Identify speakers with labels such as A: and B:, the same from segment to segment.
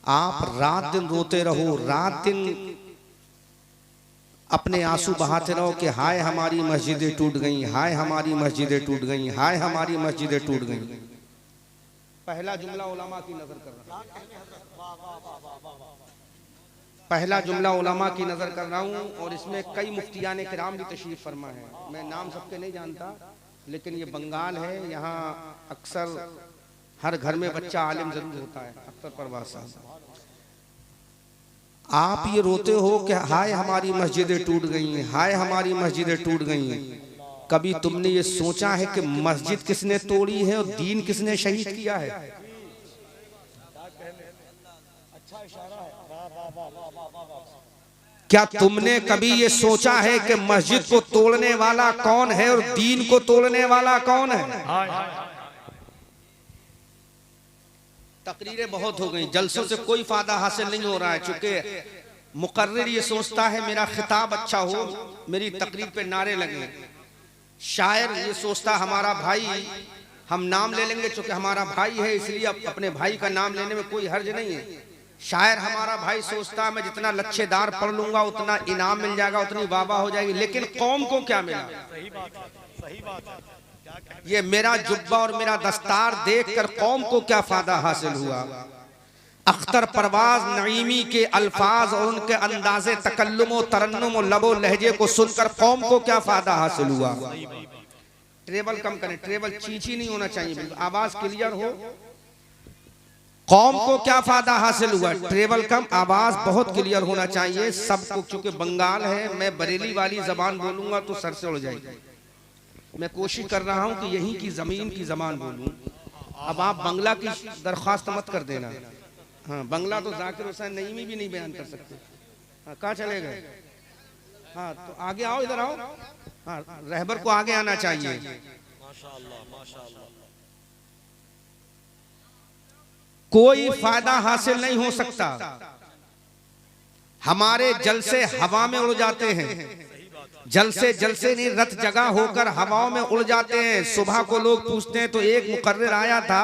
A: आप रात दिन रोते रहो, रात दिन अपने आंसू बहाते रहो कि हाय हमारी मस्जिदें टूट गई, हाय हमारी मस्जिदें टूट गई, हाय हमारी मस्जिदें टूट गई। पहला जुमला उलमा की नजर कर रहा हूं, पहला जुमला उलमा की नजर कर रहा हूं और इसमें कई मुफ्तियान किराम भी तशरीफ फरमा है। मैं नाम सबके नहीं जानता, लेकिन ये बंगाल है, यहाँ अक्सर हर घर में बच्चा आलिम जरूर होता है। अख्तर परवाज साहब, आप ये रोते हो कि हाय हमारी मस्जिदें टूट गई, हाय हमारी मस्जिदें टूट गई। कभी तुमने ये सोचा है कि मस्जिद किसने तोड़ी है और दीन किसने शहीद किया है? क्या तुमने कभी ये सोचा है कि मस्जिद को तोड़ने वाला कौन है और दीन को तोड़ने वाला कौन है? तकरीरें बहुत हो गई, जलसों से कोई फायदा हासिल नहीं हो रहा है, चूंकि मुकर्रिर ये सोचता है मेरा खिताब अच्छा हो, मेरी तकरीर पे नारे लगे। शायर ये सोचता हमारा भाई, हम नाम ले लेंगे चूंकि हमारा भाई है, इसलिए अपने भाई का नाम लेने में कोई हर्ज नहीं है। शायर हमारा भाई सोचता मैं जितना लच्छेदार पढ़ लूंगा उतना इनाम मिल जाएगा, उतनी वाहवाह हो जाएगी। लेकिन कौम को क्या मिला? सही बात है, सही बात है। ये मेरा जुब्बा और मेरा दस्तार देखकर कौम को क्या फायदा हासिल हुआ? अख्तर परवाज नईमी के अल्फाज और उनके अंदाजे तकल्लुम तरन्नुम और लबो लहजे को सुनकर कौम को क्या फायदा हासिल हुआ? ट्रेबल कम करें, ट्रेबल चींची नहीं होना चाहिए, आवाज क्लियर हो। कौम को क्या फायदा हासिल हुआ? ट्रेबल कम, आवाज बहुत क्लियर होना चाहिए सबको, क्योंकि बंगाल है, मैं बरेली वाली जबान बोलूंगा तो सर से उड़ जाएगी। मैं कोशिश कर रहा हूं कि यहीं की जमीन की जबान बोलूं। अब आप बंगला की दरख्वास्त मत कर देना। हाँ, बंगला तो जाकिर हुसैन नईमी भी नहीं बयान कर सकते। हाँ, कहाँ चले गए? हाँ, तो आगे आओ, इधर आओ। हाँ, रहबर को आगे आना चाहिए। माशाअल्लाह, माशाअल्लाह। कोई फायदा हासिल नहीं हो सकता। हमारे जलसे हवा में उड़ जाते हैं, जलसे नहीं, रत जगह होकर हवाओं में उड़ जाते हैं। सुबह को लोग पूछते हैं तो एक मुकर्रिर आया था,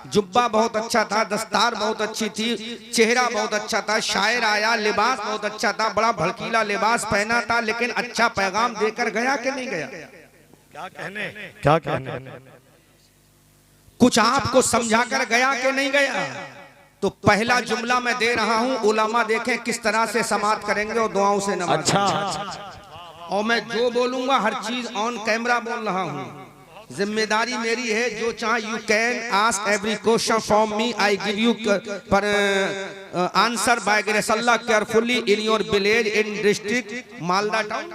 A: जुब्बा बहुत अच्छा था, दस्तार बहुत अच्छी थी, चेहरा बहुत अच्छा था। शायर आया, लिबास बहुत अच्छा था, बड़ा भड़कीला लिबास पहना था, लेकिन अच्छा पैगाम देकर गया कि नहीं गया? क्या कहने, क्या कहने? कुछ आपको समझा कर गया कि नहीं गया? तो पहला जुमला मैं दे रहा हूं, उलमा देखें किस तरह से समाप्त करेंगे और दुआओं से नवाज। अच्छा, और मैं जो बोलूंगा हर चीज ऑन कैमरा बोल रहा हूं। जिम्मेदारी मेरी है, जो चाहे you can ask every question from me, I give you पर answer by grace Allah carefully in your village in district Malda town,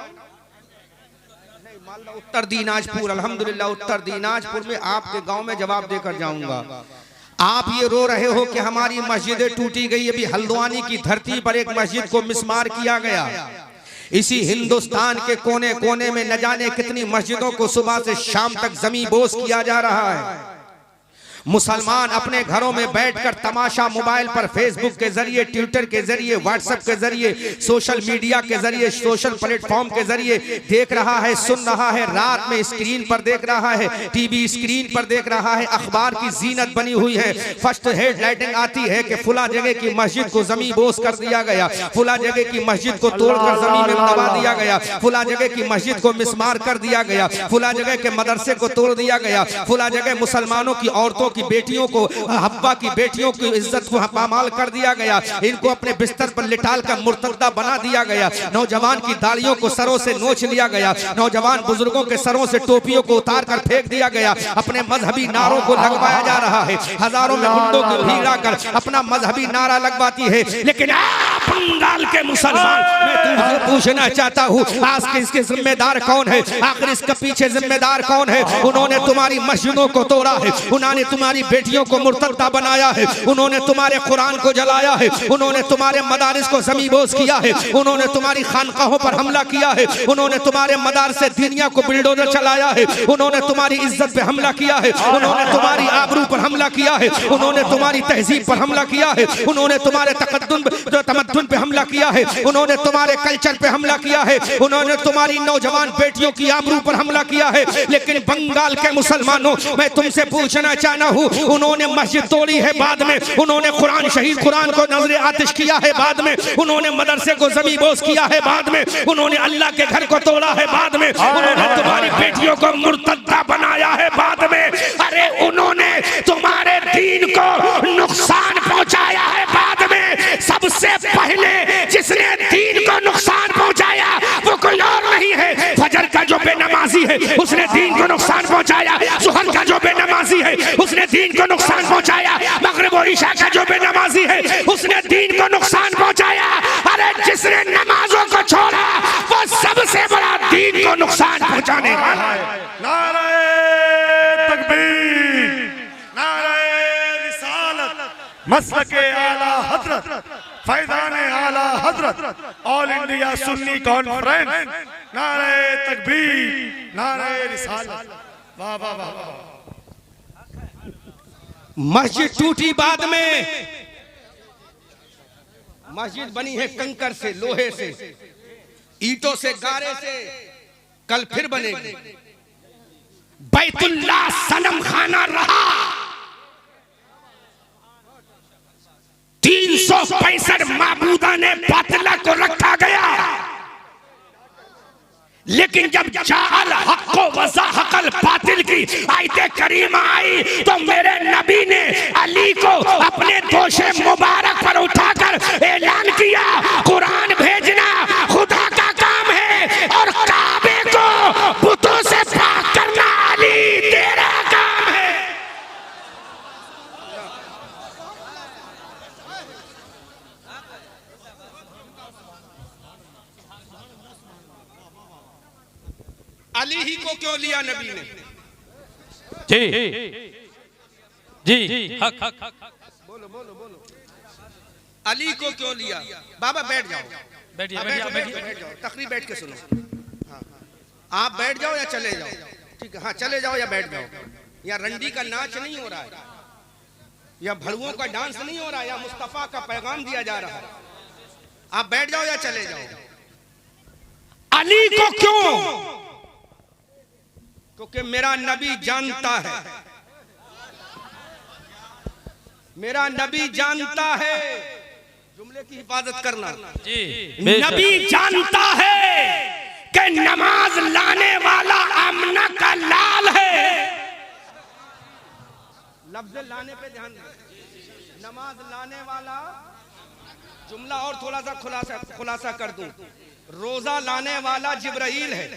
A: Malda Uttar Dinajpur. अल्हम्दुलिल्लाह उत्तर दिनाजपुर में आपके गांव में जवाब देकर जाऊंगा। आप ये रो रहे हो कि हमारी मस्जिदें टूटी गई, अभी हल्द्वानी की धरती पर एक मस्जिद को मिसमार किया गया। इसी हिंदुस्तान के कोने कोने में न जाने कितनी मस्जिदों को सुबह से शाम तक जमी बोस किया जा रहा है। मुसलमान अपने घरों में बैठकर तमाशा मोबाइल पर फेसबुक के जरिए, ट्विटर के जरिए, व्हाट्सएप के जरिए, सोशल मीडिया के जरिए, सोशल प्लेटफॉर्म के जरिए देख रहा है, सुन रहा है। रात में स्क्रीन पर देख रहा है, टीवी स्क्रीन पर देख रहा है, अखबार की जीनत बनी हुई है। फर्स्ट हेडलाइटिंग आती है कि फुला जगह की मस्जिद को जमी बोस कर दिया गया, फुला जगह की मस्जिद को तोड़कर जमीन में दबा दिया गया, फुला जगह की मस्जिद को मिसमार कर दिया गया, फुला जगह के मदरसे को तोड़ दिया गया, फुला जगह मुसलमानों की औरतों की बेटियों को, हब्बा की बेटियों की इज्जत को पामाल कर दिया गया, इनको अपने बिस्तर पर लिटाल कर मुर्तदा बना दिया गया। नौजवान की दाढ़ियों को सरों से नोच लिया गया, नौजवान बुजुर्गों के सरों से टोपियों को उतार कर फेंक दिया गया। अपने मजहबी नारों को लगवाया जा रहा है, हजारों में गुंडों की भीड़ आकर अपना मजहबी नारा लगवाती है। लेकिन बंगाल के मुसलमान, मैं तुमसे पूछना चाहता हूँ, आज के इसके जिम्मेदार कौन है? आखिर इसके पीछे जिम्मेदार कौन है? उन्होंने तुम्हारी मस्जिदों को तोड़ा है, उन्होंने तुम्हारी बेटियों को मुर्तदा बनाया है, उन्होंने तुम्हारे कुरान को जलाया है, उन्होंने तुम्हारे मदारिस को ज़मीबोज़ किया है, उन्होंने तुम्हारी खानकाहों पर हमला किया है, उन्होंने तुम्हारे मदारसे दीनिया को बुलडोजर चलाया है, उन्होंने तुम्हारी इज्जत पे हमला किया है, उन्होंने तुम्हारी आबरू पर हमला किया है, उन्होंने तुम्हारी तहजीब पर हमला किया है, उन्होंने तुम्हारे तमद्दुन पे हमला किया है, उन्होंने तुम्हारे कल्चर पे हमला किया है, उन्होंने तुम्हारी नौजवान बेटियों की आबरू पर हमला किया है। लेकिन बंगाल के मुसलमानों, मैं तुमसे पूछना चाहता रहूं। उन्होंने मस्जिद तोड़ी है बाद में, उन्होंने कुरान शहीद कुरान को नजरे आतिश किया है बाद में, उन्होंने मदरसे को जमी बोस किया है बाद में, उन्होंने अल्लाह के घर को तोड़ा है बाद में, उन्होंने तुम्हारी बेटियों को मुर्तद्दा बनाया है बाद में, अरे उन्होंने तुम्हारे दीन को नुकसान पहुंचाया है बाद में। सबसे पहले जिसने दीन को नुकसान पहुंचाया वो कोई और नहीं है, फजर का जो बेनमाजी है उसने दीन को नुकसान पहुंचाया, सुहर का जो बेनमाजी है उसने दीन को नुकसान पहुंचाया, मगरिब और इशा का जो बेनमाजी है उसने दीन को नुकसान पहुंचाया। अरे जिसने नमाजों को छोड़ा वो सबसे बड़ा दीन को नुकसान पहुंचाने वाला है।
B: नारे तकबीर, नारे रिसालत, मसलके आला हजरत, फैजान आला हजरत, ऑल इंडिया सुन्नी कॉन्फ्रेंस, नारे तकबीर, नारे रिसालत। वाह वाह वाह।
A: मस्जिद टूटी बाद में, मस्जिद बनी है कंकर से, लोहे से, ईंटों से, गारे से, कल फिर बनेगी। बैतुल्लाह सनम खाना रहा, 365 माबूदा ने बातिला को रखा गया, लेकिन जब जाल हक़्क़ो वज़ाहक़ल बातिल की आयते करीमा आई तो मेरे नबी ने अली को अपने दोशे मुबारक पर उठाकर ऐलान किया, कुरान भेजना खुदा का काम है और काबे को बुतों से पाक करना अली तेरा काम है। अली ही को क्यों लिया नबी ने?
C: जी जी हक हक
A: बोलो बोलो बोलो। अली को क्यों लिया? बाबा बैठ जाओ,
C: बैठिए
A: बैठ जाओ, तकरीर बैठ के सुनो। हाँ, आप बैठ जाओ या चले जाओ, ठीक है? हाँ, चले जाओ या बैठ जाओ। या रंडी का नाच नहीं हो रहा है, या भड़ुओं का डांस नहीं हो रहा है, या मुस्तफा का पैगाम दिया जा रहा है। आप बैठ जाओ या चले जाओ। अली को क्यों? क्योंकि मेरा नबी जानता है, मेरा नबी जानता है, जुमले की हिफाजत करना
C: जी,
A: नबी जानता है कि नमाज लाने वाला आमना का लाल है। लफ्ज लाने पे ध्यान दें, नमाज लाने वाला, जुमला और थोड़ा सा खुलासा कर दूं, रोजा लाने वाला जिब्राइल है,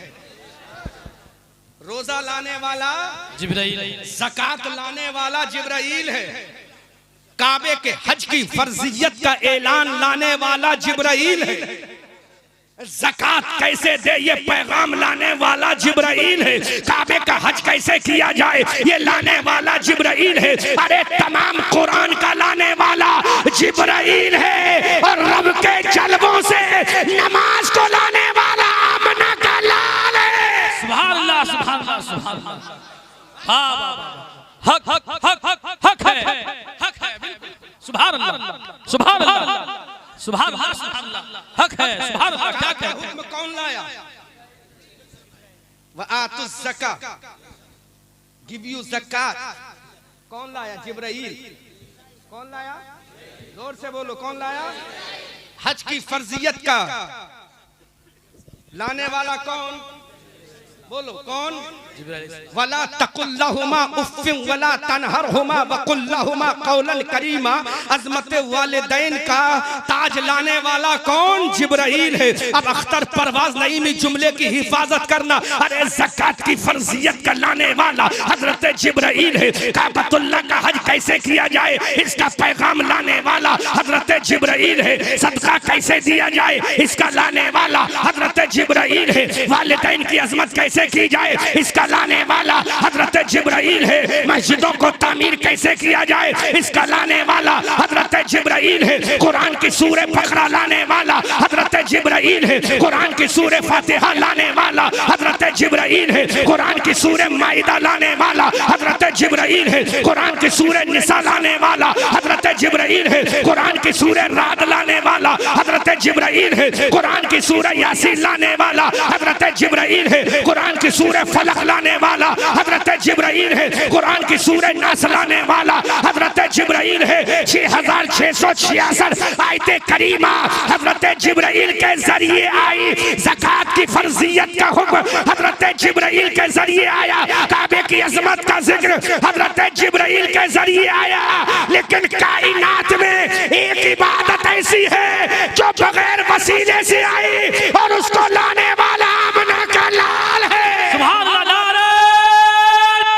A: रोजा लाने वाला
C: जिब्राइल,
A: ज़कात लाने वाला जिब्राइल है, काबे के हज की फर्जियत का ऐलान लाने वाला जिब्राइल है, ज़कात कैसे दे ये पैगाम लाने वाला जिब्राइल है, काबे का हज कैसे किया जाए ये लाने वाला जिब्राइल है, अरे तमाम कुरान का लाने वाला जिब्राइल है, और रब के जलवों से नमाज को लाने वाला आमना का लाल है।
C: सुभान अल्लाह, सुभान अल्लाह, सुभान अल्लाह। हाँ, हक हक हक हक हक है, हक है, बिल्कुल। सुभान अल्लाह, सुभान अल्लाह, सुभान अल्लाह, सुभान अल्लाह, हक है, सुभान अल्लाह। क्या क्या
A: हुक्म कौन लाया? वआतुज़ ज़का, गिव यू ज़कात, कौन लाया? जिब्राइल। कौन लाया? जोर से बोलो, कौन लाया? हज की फर्जियत का लाने वाला कौन? बोलो कौन? वला तकुल्लहुमा उफ़्फ़िन वला तनहरहुमा वकुल्लहुमा क़ौलन करीमा, अज़मत वालिदैन का ताज लाने वाला कौन? जिब्राइल है। अब अख्तर परवाज़ नईमी जुमले की हिफाजत करना, अरे ज़कात की फर्जियत का लाने वाला हज़रत जिब्राइल है, काबतुल्लाह का हज कैसे किया जाए इसका पैगाम लाने वाला हज़रत जिब्राइल है, सदका कैसे दिया जाए इसका लाने वाला हज़रत जिब्राइल है, वालिदैन की अज़मत कैसे की जाए इसका लाने वाला हजरत जिब्राइल है, मस्जिदों को तामीर कैसे किया जाए इसका लाने वाला हजरत जिब्राइल है, कुरान की सूरह बकरा लाने वाला हजरत हजरत जिब्राइल है। कुरान की सूरह फातिहा लाने वाला हजरत जिब्राइल है। कुरान की सूरह माइदा लाने वाला हजरत जिब्राइल है। कुरान की सूरह निसा लाने वाला हजरत जिब्राइल है। कुरान की सूरह राद लाने वाला हजरत जिब्राइल है। कुरान की सूरह यासीन लाने वाला हजरत जिब्राइल है। कुरान की सूरह फलक लाने वाला हजरत जिब्राइल है। कुरान की सूरह नास लाने वाला हजरत जिब्राइल है। 6666 आयते करीमा हजरत जिब्राइल के जरिए आई। ज़कात की फर्जियत का हुक्म हजरत जिब्राइल के जरिए आया। काबे की अजमत का जिक्र हजरत जिब्राइल के जरिए आया। लेकिन कायनात में एक इबादत ऐसी है जो बगैर वसीले से आई और उसको लाने वाला आमना का लाल है।
C: सुभान अल्लाह, नारे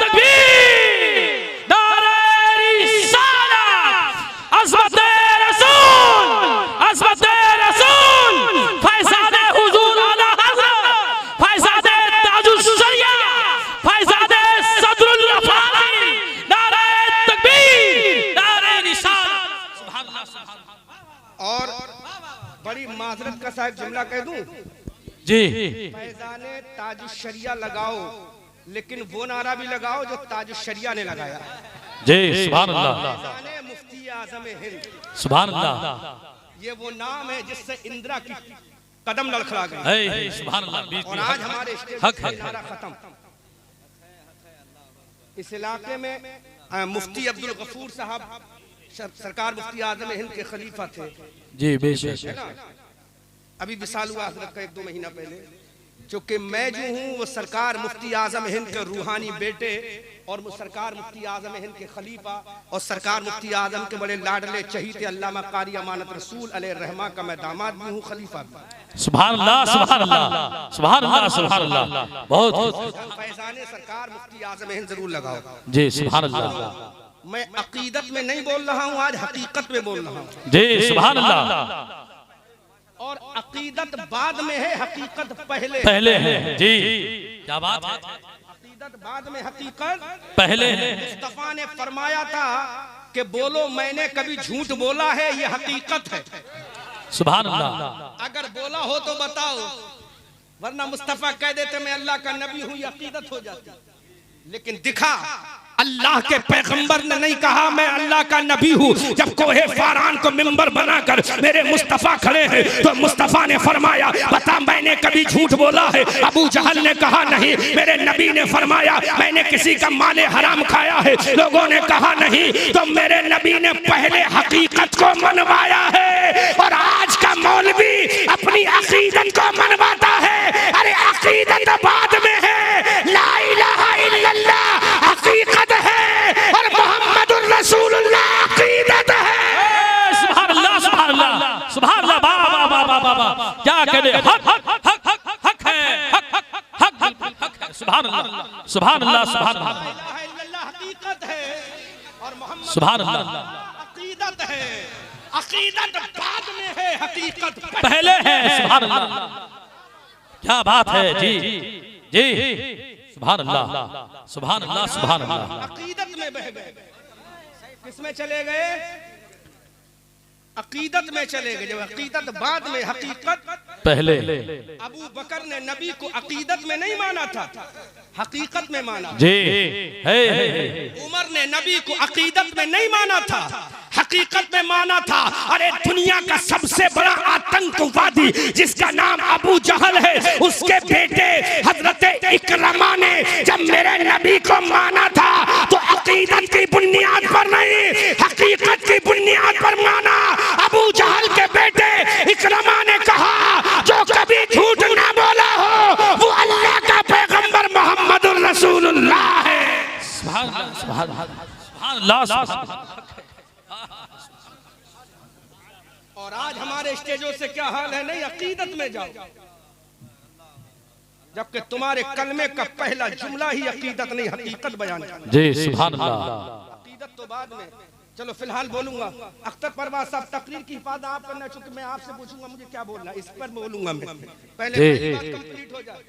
C: तकबीर, नारे रिसालत, अज़मत रसूल, अज़मत रसूल, फैज़ादे हुज़ूर आला हज़रत, फैज़ादे ताजुश शरिया, फैज़ादे सदरुल रफ़ाई, नारे तकबीर, नारे रिसालत। सुभान अल्लाह, सुभान अल्लाह।
A: और बड़ी माजरत का साहब जुमला कह दूं,
C: जी
A: फैज़ाने ताज शरिया लगाओ, लेकिन वो नारा भी लगाओ जो ताज शरिया ने लगाया।
C: जी सुभान अल्लाह,
A: फैज़ाने मुफ्ती आज़म हिंद,
C: सुभान अल्लाह,
A: ये वो नाम है जिससे इंदिरा की कदम लड़खड़ा गई।
C: है सुभान अल्लाह।
A: और आज हमारे स्टेज
C: हक
A: पे
C: है।
A: नारा खत्म। इस इलाके में मुफ्ती अब्दुल गफूर साहब सरकार मुफ्ती आज़म हिंद के खलीफा थे,
C: जी बेशक,
A: है ना। अभी विसाल हुआ हजरत का 1-2 महीना पहले। चूंकि मैं जो हूँ वो सरकार मुफ्ती आज़म हिंद के रूहानी बेटे और सरकार मुफ्ती आज़म हिंद के खलीफा और सरकार मुफ्ती आज़म के बड़े लाडले चहीते अल्लामा कारी अमानत रसूल अलैहिर्रहमा का मैं दामाद भी हूँ, खलीफा भी।
C: सुभान अल्लाह, सुभान अल्लाह, सुभान अल्लाह, सुभान अल्लाह। बहुत
A: फैज़ाने सरकार मुफ्ती आज़म हिंद जरूर लगाओ।
C: जी सुभान अल्लाह।
A: मैं अकीदत में नहीं बोल रहा हूँ, आज हकीकत में बोल रहा हूँ।
C: जी सुभान अल्लाह।
A: और अकीदत बाद में है, हकीकत पहले
C: पहले है। जी क्या बात है,
A: अकीदत बाद में, हकीकत
C: पहले है।
A: मुस्तफा ने फरमाया था कि बोलो मैंने कभी झूठ बोला है, ये हकीकत है।
C: सुभान अल्लाह।
A: अगर बोला हो तो बताओ, वरना मुस्तफा कह देते मैं अल्लाह का नबी हूँ, ये अकीदत हो जाती। लेकिन दिखा, अल्लाह के पैगंबर ने नहीं कहा मैं अल्लाह का नबी हूँ। जब कोहे फारान को मिंबर बनाकर मेरे मुस्तफा खड़े हैं तो मुस्तफा ने फरमाया बता मैंने कभी झूठ बोला है? अबू जहल ने कहा नहीं। मेरे नबी ने फरमाया मैंने किसी का माले हराम खाया है? लोगों ने कहा नहीं। तो मेरे नबी ने पहले हकीकत को मनवाया है और आज का मौलवी अपनी अकीदत को मनवाता है। अरे अकीदत बाद में है, ला इलाहा इल्लल्लाह हकीकत है और मोहम्मदुर रसूलुल्लाह अकीदत है।
C: सुभान अल्लाह, सुभान अल्लाह, सुभान अल्लाह। वाह वाह वाह वाह वाह, क्या कहते, हक हक हक हक हक है, हक हक हक बिल्कुल हक है। सुभान अल्लाह, सुभान अल्लाह, सुभान अल्लाह,
A: हकीकत है और मोहम्मद
C: सुभान अल्लाह।
A: अकीदत है। अकीदत बाद में है, हकीकत
C: पहले है। सुभान अल्लाह, क्या बात है। जी जी सुभान अल्लाह, सुभान अल्लाह, सुभान अल्लाह।
A: अकीदत में बह गए। किसमें चले गए? अकीदत में चले गए। जब अकीदत बाद में, हकीकत
C: पहले।
A: अबू बकर ने नबी को अकीदत में नहीं माना था, हकीकत में माना।
C: जी है।
A: उमर ने नबी को अकीदत में नहीं माना था, हकीकत में माना था। अरे दुनिया का सबसे बड़ा आतंकवादी जिसका नाम अबू जहल है, उसके बेटे हजरत इकरमा ने जब मेरे नबी को माना था तो अकीदत की बुनियाद पर नहीं, हकीकत की बुनियाद पर माना। अबू जहल के बेटे इकरमा ने कहा जो कभी झूठ ना बोला हो वो अल्लाह का पैगंबर मोहम्मदुर रसूलुल्लाह है।
C: सुभान अल्लाह, सुभान अल्लाह, सुभान अल्लाह।
A: और आज हमारे स्टेजों से क्या हाल है? नहीं, अकीदत में जाओ। जबकि तुम्हारे कलमे का पहला जुमला ही अकीदत नहीं, हकीकत बयान करता है।
C: जी सुभान अल्लाह।
A: अकीदत तो बाद में। चलो फिलहाल बोलूंगा। अख्तर परवाज साहब तकरीर की हिफाजत आप करना, चूंकि मैं आपसे पूछूंगा मुझे क्या बोलना, इस पर बोलूंगा मैं। पहले मेरी बात कंप्लीट हो जाए।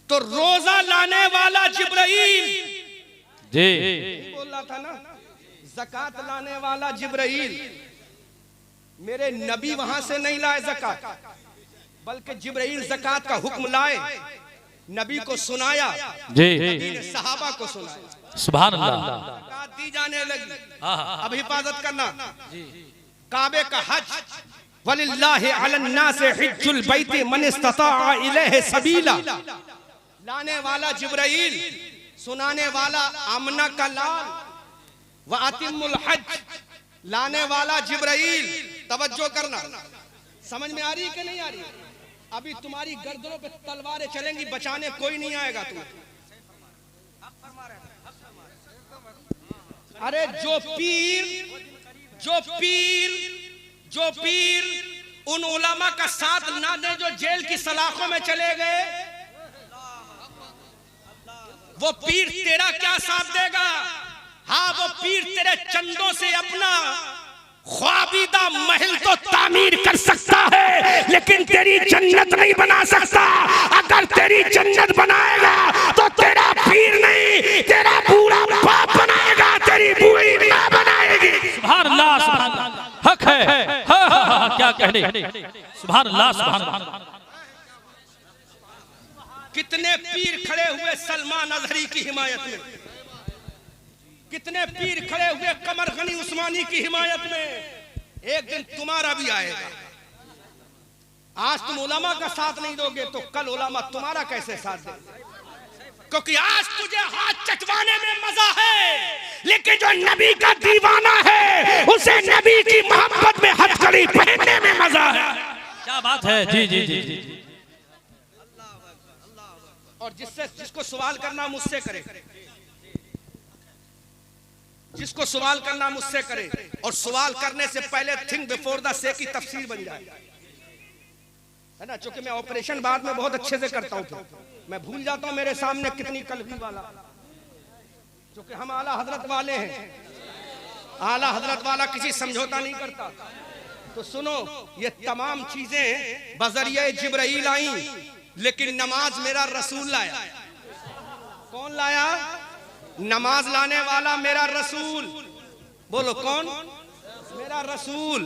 A: तो रोजा लाने वाला जिब्राइल
C: जी
A: बोल रहा था ना, ज़कात लाने वाला जिब्राइल, मेरे नबी वहां से नहीं लाए ज़कात, बल्कि जिब्राइल ज़कात का हुक्म लाए, नबी को सुनाया, नबी ने सहाबा को सुनाया,
C: सुभान अल्लाह,
A: ज़कात दी जाने लगी। अब हिफाजत करना, काबे का हज, वलिल्लाहि अलन्नास हिज्जुल बैति मन इस्तताअ इलैहि सबीला, लाने वाला जिब्राइल, सुनाने वाला आमना का लाल, व अतिमुल हज, लाने वाला जिब्राइल। तवज्जो करना, समझ में आ रही है कि नहीं आ रही? अभी तुम्हारी गर्दनों पे तलवारें चलेंगी, बचाने कोई नहीं आएगा तुम्हें। अरे जो पीर उन उलमा का साथ ना दे जो जेल की सलाखों में चले गए, वो पीर तेरा क्या साथ देगा? हाँ, वो पीर तेरे चंदों से अपना ख्वाबीदा महल तो तामीर कर सकता है, लेकिन तेरी जन्नत नहीं बना सकता। अगर तेरी जन्नत बनाएगा तो तेरा पीर नहीं, तेरा बूढ़ा बाप बनाएगा, तेरी बूढ़ी मां बनाएगी।
C: सुभान अल्लाह, सुभान अल्लाह, हक है, क्या कहने, सुभान अल्लाह, सुभान अल्लाह।
A: कितने पीर खड़े हुए सलमान अजहरी की हिमायत में, कितने पीर खड़े हुए कमर गनी उस्मानी की हिमायत में। एक दिन तुम्हारा भी आएगा। आज तुम उलमा का साथ नहीं दोगे तो कल उलमा तुम्हारा कैसे साथ देंगे? क्योंकि आज तुझे हाथ चटवाने में मजा है, लेकिन जो नबी का दीवाना है उसे नबी की मोहब्बत में हथकड़ी पहनने में मजा है।
C: क्या बात है, जी जी जी जी।
A: और जिसको सवाल करना मुझसे करे, जिसको सवाल करना मुझसे करे, और सवाल करने से पहले थिंक बिफोर द से की तफसीर बन जाए, है ना? चूंकि मैं ऑपरेशन बाद में बहुत अच्छे से करता हूँ, मैं भूल जाता हूँ मेरे सामने कितनी कलगी वाला, चूंकि हम आला हजरत वाले हैं। आला हजरत वाला किसी समझौता नहीं करता। तो सुनो, ये तमाम चीजें बजरिए जिब्राइल आई, लेकिन नमाज मेरा रसूल लाया। कौन लाया? नमाज लाने वाला मेरा रसूल। बोलो कौन? मेरा रसूल।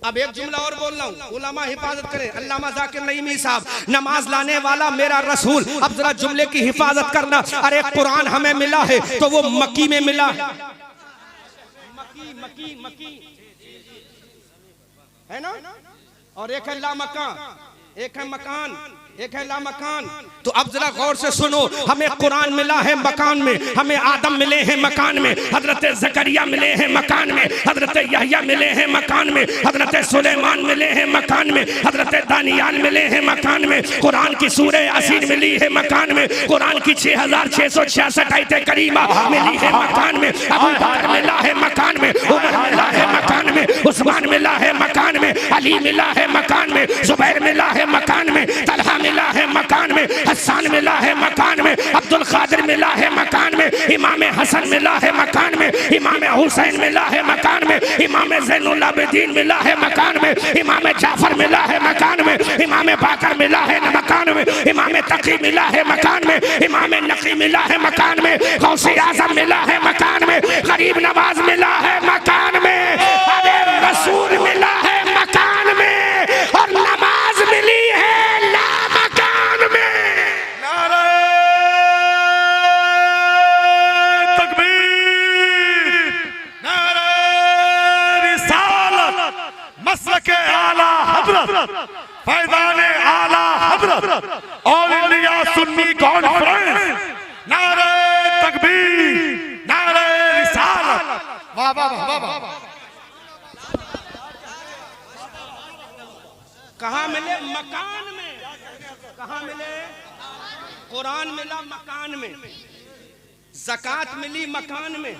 A: अब एक जुमला और बोल रहा हूँ, उलमा हिफाजत करें। अल्लामा जाकिर नईमी साहब, नमाज लाने वाला मेरा रसूल। अब जरा जुमले की हिफाजत करना। अरे कुरान हमें मिला है तो वो मक्की में मिला है, मक्की है ना? और एक है लामकान, एक है मकान, एक है लामकान। तो अब जरा गौर से सुनो, हमें कुरान मिला है मकान में, हमें आदम मिले हैं मकान में, हजरत जकरिया मिले हैं मकान में, हजरत यहया मिले हैं मकान में, हजरत सुलेमान मिले हैं मकान में, हजरत दानियाल मिले हैं मकान में, कुरान की सूरह यासीन मिली है मकान में, कुरान की 6666 आयतें करीमा मिली है मकान में, अबू बकर मिला है मकान में, उमर मिला है मकान में, उस्मान मिला है मकान में, अली मिला है मकान में, जुबैर मिला है मकान में, तलहा मिला है मकान में, हसन मिला है मकान में, अब्दुल कादिर मिला है मकान में, इमाम हसन मिला है मकान में, इमाम हुसैन मिला है मकान में, इमाम ज़ैनुल आबिदीन मिला है मकान में, इमाम जाफर मिला है मकान में, इमाम बाकर मिला है मकान में, इमाम तकी मिला है मकान में, इमाम नकी मिला है मकान में, गौसे आज़म मिला है मकान में, गरीब नवाज मिला है मकान में, अरे रसूल मिला है मकान में, और नमाज मिली है
B: मसलके आला हजरत, फैज़ाने आला हजरत, ऑल इंडिया सुन्नी कॉन्फ्रेंस, नारे तकबीर, नारे रिसालत। वाह वाह वाह वाह।
A: कहाँ मिले? मकान में। कहाँ मिले? कुरान मिला मकान में, ज़कात मिली मकान में,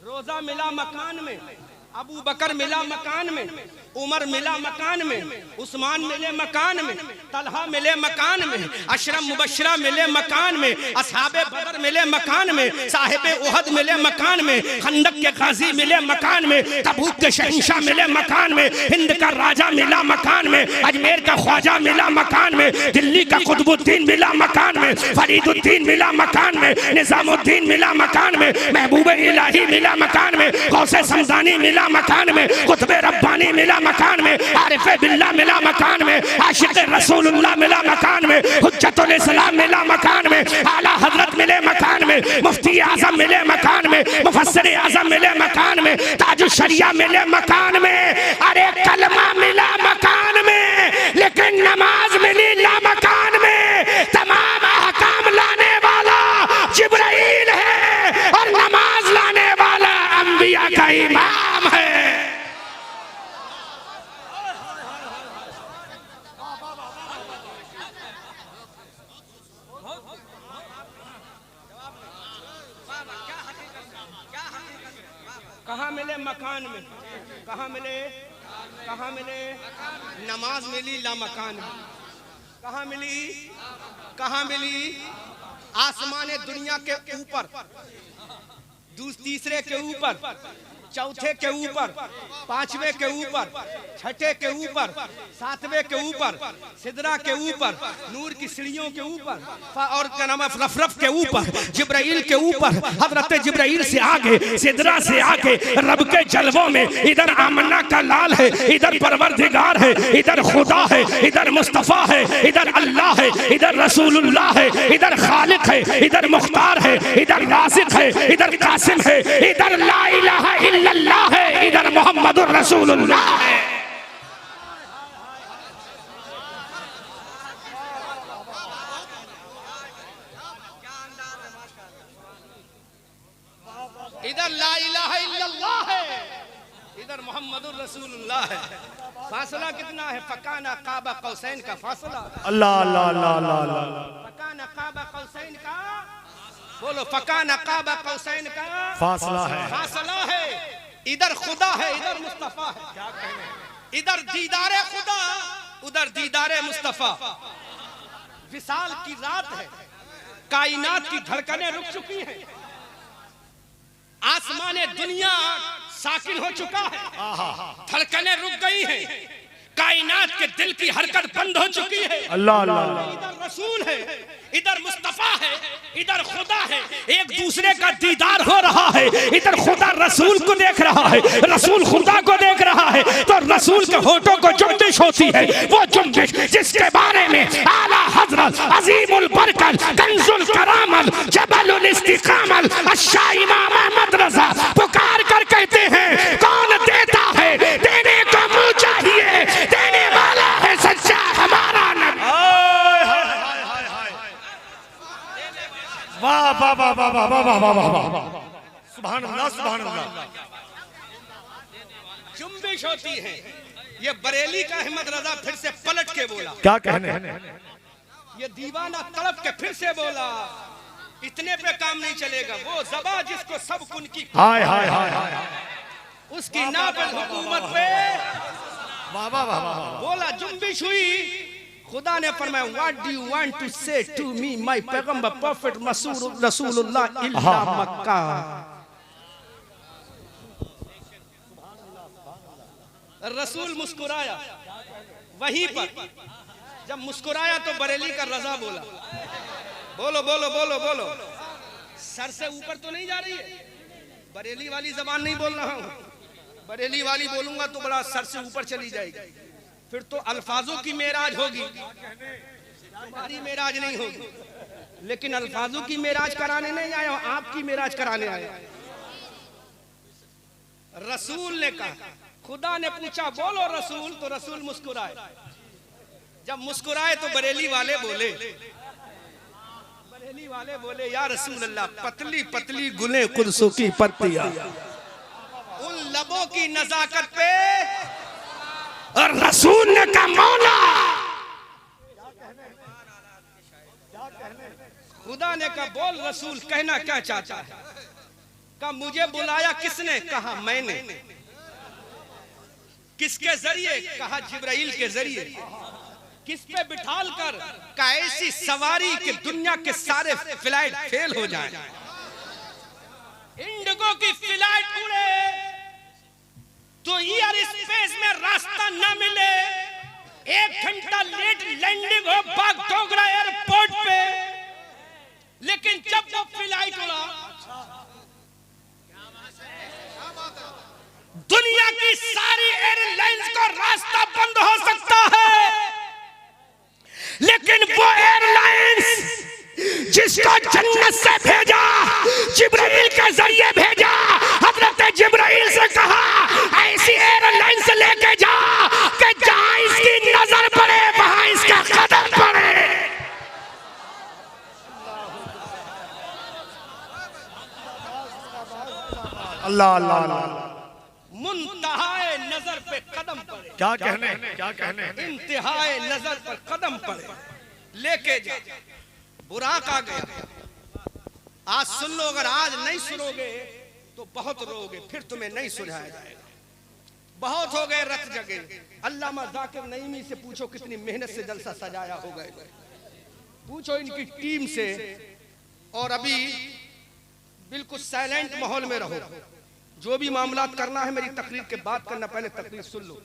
A: रोजा मिला मकान में, अबू बकर मिला मकान में, उमर मिला मकान में, उस्मान मिले मकान में, तलहा मिले मकान में, अशरम मुबशरा मिले मकान में, असहाबे बदर मिले मकान में, साहिबे उहद मिले मकान में, खंदक के गाजी मिले मकान में, तबूक के शहंशाह मिले मकान में, हिंद का राजा मिला मकान में, अजमेर का ख्वाजा मिला मकान में, दिल्ली का कुतुबुद्दीन मिला मकान में, फरीदुद्दीन मिला मकान में, निजामुद्दीन मिला मकान में, महबूब इलाही मिला मकान में, गौसे समदानी मिला मकान में, कुतुब रब्बानी मिला मकान में, आरिफ बिल्लाह मिला मकान में, आशिक रसूलुल्लाह मिला मकान में, हुज्जतुल इस्लाम मिला मकान में, आला हजरत मिले मकान में, मुफ्ती आजम मिले मकान में, मुफस्सिर आजम मिले मकान में, ताजुल शरिया मिले मकान में, अरे कलमा मिला मकान में, लेकिन नमाज मिली ला मकान में। तमाम अहकाम लाने वाला जिब्राइल है और नमाज लाने वाला अंबिया का इमाम है। कहाँ मिले मकान में, कहाँ मिले, कहाँ मिले, नमाज मिली ला मकान में। कहाँ मिली, कहाँ मिली, आसमान दुनिया के ऊपर, तीसरे के ऊपर, चौथे के ऊपर, पांचवे के ऊपर, छठे के ऊपर, सातवें के ऊपर, सिदरा के ऊपर, नूर की सीढ़ियों के ऊपर और क्या नाम है रफ के ऊपर, जिब्राइल के ऊपर, हजरत जिब्राइल से आगे, सिदरा से आगे, रब के जलवों में इधर आमना का लाल है, इधर परवरदिगार है, इधर खुदा है, इधर मुस्तफा है, इधर अल्लाह है, इधर रसूलुल्लाह है, इधर खालिक है, इधर मुख्तार है, इधर राज़िक है, इधर कासिम है, इधर ला इलाहा इल्लल्लाह है, इधर मोहम्मदुर रसूलुल्लाह है। इधर ला इलाहा इल्लल्लाह है, इधर मोहम्मदुर रसूलुल्लाह है। फासला कितना है? फकाना काबा कौसैन का फासला।
B: अल्लाह अल्लाह अल्लाह अल्लाह।
A: फकाना काबा कौसैन का, बोलो फकाना काबा कौसैन का
B: फासला है,
A: फासला है। इधर खुदा है, इधर मुस्तफा है। क्या कहने, इधर दीदारे खुदा, उधर दीदारे मुस्तफा। विसाल की रात है, कायनात की धड़कनें रुक चुकी हैं, आसमाने दुनिया साकिन हो चुका है, धड़कनें रुक गई हैं, कायनात के दिल की हरकत बंद हो चुकी है।
B: अल्लाह अल्लाह।
A: इधर रसूल है, इधर मुस्तफा है, इधर खुदा है, एक दूसरे का दीदार हो रहा है। इधर खुदा रसूल को देख रहा है, रसूल खुदा को देख रहा है, तो रसूल के होठों को जुम्बिश होती है, वो जुम्बिश जिसके बारे में आला हजरत अजीमुल बरकत कंजुल करामत जबलुल इस्तिकामत अश्शा इमाम अहमद रज़ा पुकार कर कहते हैं, कौन देता है, देने को मुँह चाहिए, देने वाला है सच्चा हमारा नबी।
B: वाह वाह वाह वाह वाह वाह वाह वाह वाह, सुभान अल्लाह सुभान अल्लाह।
A: जुम्बिश होती है। ये बरेली का अहमद रजा फिर से पलट के बोला,
B: क्या कहने,
A: ये दीवाना तड़प के फिर से बोला, इतने पे काम नहीं चलेगा। वो ज़बा जिसको सब कुन की
B: हाय हाय हाय हाय,
A: उसकी नापद हुकूमत पे
B: वाह वाह वाह वाह।
A: बोला, जुम्बिश हुई। खुदा ने फरमाया, what do you want to say to me my पैगंबर प्रॉफिट रसूलुल्लाह इल्ला मक्का। रसूल मुस्कुराया वहीं पर, जब मुस्कुराया तो बरेली का रजा बोला, बोलो बोलो बोलो बोलो, सर से ऊपर तो नहीं जा रही है, बरेली वाली जबान नहीं बोल रहा हूं, बरेली वाली बोलूंगा तो बड़ा सर से ऊपर चली जाएगी, फिर तो अल्फाजों की मेराज होगी, तुम्हारी मेराज नहीं होगी। लेकिन अल्फाजों की मेराज कराने नहीं आया, आपकी मेराज कराने आया। रसूल ने कहा, खुदा ने पूछा बोलो रसूल, तो रसूल मुस्कुराए। जब मुस्कुराए तो बरेली वाले बोले, बरेली वाले बोले, या रसूल अल्लाह, पतली पतली गुले कुदसों की पत्तियां, उन लबों की नजाकत पे। और रसूल ने कहा, मौला, खुदा ने कहा बोल रसूल, कहना क्या चाहता है। कहा मुझे बुलाया किसने? कहा मैंने। किसके जरिए? कहा जिब्राइल के जरिए। किस पे बिठाल कर? कहा ऐसी सवारी कि दुनिया के सारे फ्लाइट फेल हो जाएं, इंडिगो की फ्लाइट उड़े तो एयर स्पेस में रास्ता न मिले, 1 घंटा लेट लैंडिंग हो बागडोगरा एयरपोर्ट पे, लेकिन जब वो फ्लाइट उड़ा, दुनिया की सारी एयरलाइंस को
B: अल्लाह अल्लाह अल्लाह।
A: मुंतहाए नजर पे कदम पड़े,
B: क्या कहने, क्या कहने,
A: इंतहाए नजर पर कदम पड़े, लेके जा बुराक आ गया। आज सुन लो, अगर आज नहीं सुनोगे तो बहुत रोगे, फिर तुम्हें नहीं सुझाया जाएगा। बहुत हो गए रत जगे। अल्लामा जाकिर नईमी से पूछो कितनी मेहनत से जलसा सजाया हो गए, पूछो इनकी टीम से। और अभी बिल्कुल साइलेंट माहौल में रहो, जो भी मामलात करना है मेरी तकरीर के बाद करना, पहले तकरीर सुन लो,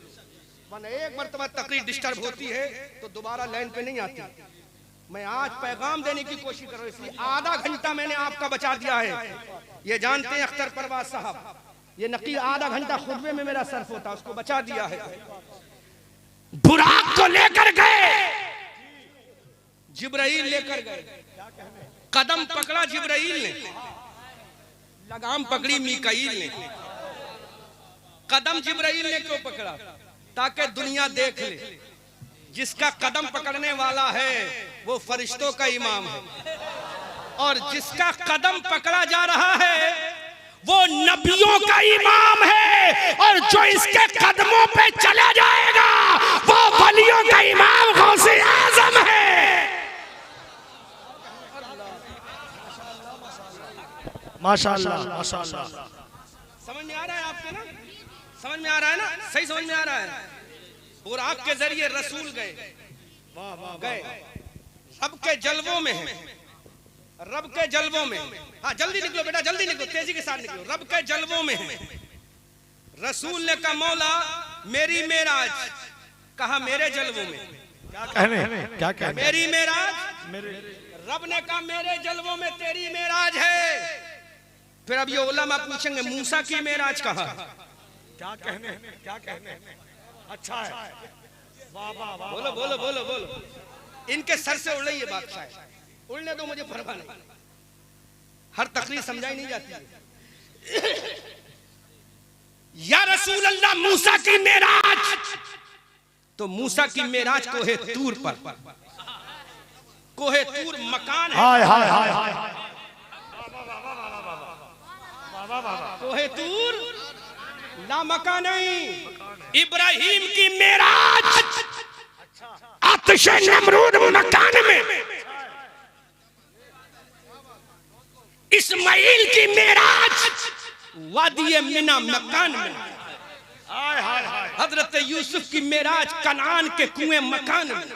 A: वरना एक मरतबा तकरीर डिस्टर्ब होती है तो दोबारा लाइन पे नहीं आती। मैं आज पैगाम देने की कोशिश कर रहा हूं, इसलिए आधा घंटा मैंने आपका बचा दिया है। ये जानते हैं अख्तर परवाज साहब, ये नकील आधा घंटा खुतबे में मेरा सर्फ होता, उसको बचा दिया है। बुराक को लेकर गए, जिब्राइल लेकर गए, कदम पकड़ा जिब्राइल ने, लगाम पकड़ी मीकाईल ने। कदम जिब्राइल ने क्यों पकड़ा? ताकि दुनिया देख ले जिसका कदम पकड़ने वाला है वो फरिश्तों का इमाम है, और जिसका कदम पकड़ा जा रहा है वो नबियों का इमाम है, और जो इसके कदमों पे चला जाएगा वो वलियों का इमाम गौसे आजम है।
B: माशाअल्लाह माशाअल्लाह।
A: समझ में आ रहा है आपके ना? समझ में आ रहा है ना? सही समझ में आ रहा है। बुराक के जरिए रसूल गए, रब के जलवों में है, रब के जलवों में। हाँ जल्दी निकलो बेटा, जल्दी निकलो, तेजी के साथ निकलो। रब के जलवों में है। रसूल ने कहा मौला मेरी मेराज, कहा मेरे जलवों में।
B: क्या कहने, क्या कहने,
A: मेरी मेराज, रब ने कहा मेरे जलवों में तेरी मेराज है। फिर अब ये उलमा पूछेंगे मूसा की मेराज कहा?
B: क्या कहने, क्या कहने। अच्छा है, वाह वाह वाह।
A: बोलो बोलो बोलो बोलो। इनके सर से उड़ रही है बात, शायद उड़ने दो, मुझे परवाह नहीं। हर तकरीर समझाई नहीं जाती है। या रसूल अल्लाह मूसा की मेराज, तो मूसा की मेराज कोहे तूर पर, कोहे तूर मकान है।
B: हाय हाय हाय हाय।
A: कोहे तूर ला मकान नहीं। इब्राहिम की मेराज आतिश नमरूद मकान में, इस्माइल की मेराज वादी मिना मकान में,
B: हाय हाय हाय।
A: हजरत यूसुफ की मेराज कनान के कुएं मकान में,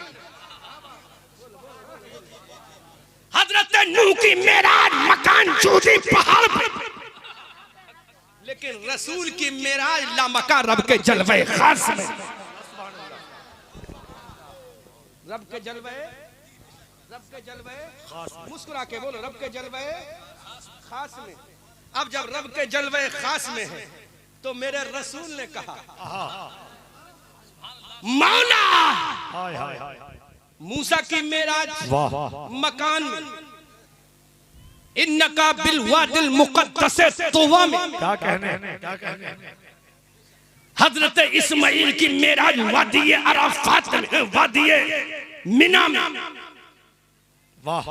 A: हजरत नूह की मेराज मकान चूदी पहाड़ पर, लेकिन रसूल की मेराज लामका रब के जलवे खास में। रब के जलवे, रब के जलवे मुस्कुरा के बोलो, रब के जलवे खास में। अब जब रब के जलवे खास में है तो मेरे रसूल ने कहा मौला
B: हाय हाय हाय।
A: मूसा की मेराज मकान में, इन्नका बिल वादिल मुक़द्दस तुवा में।
B: क्या कहने, क्या कहने।
A: हजरत इस्माइल की मेराज वादी अराफात में, वादी मिना में।
B: वाह।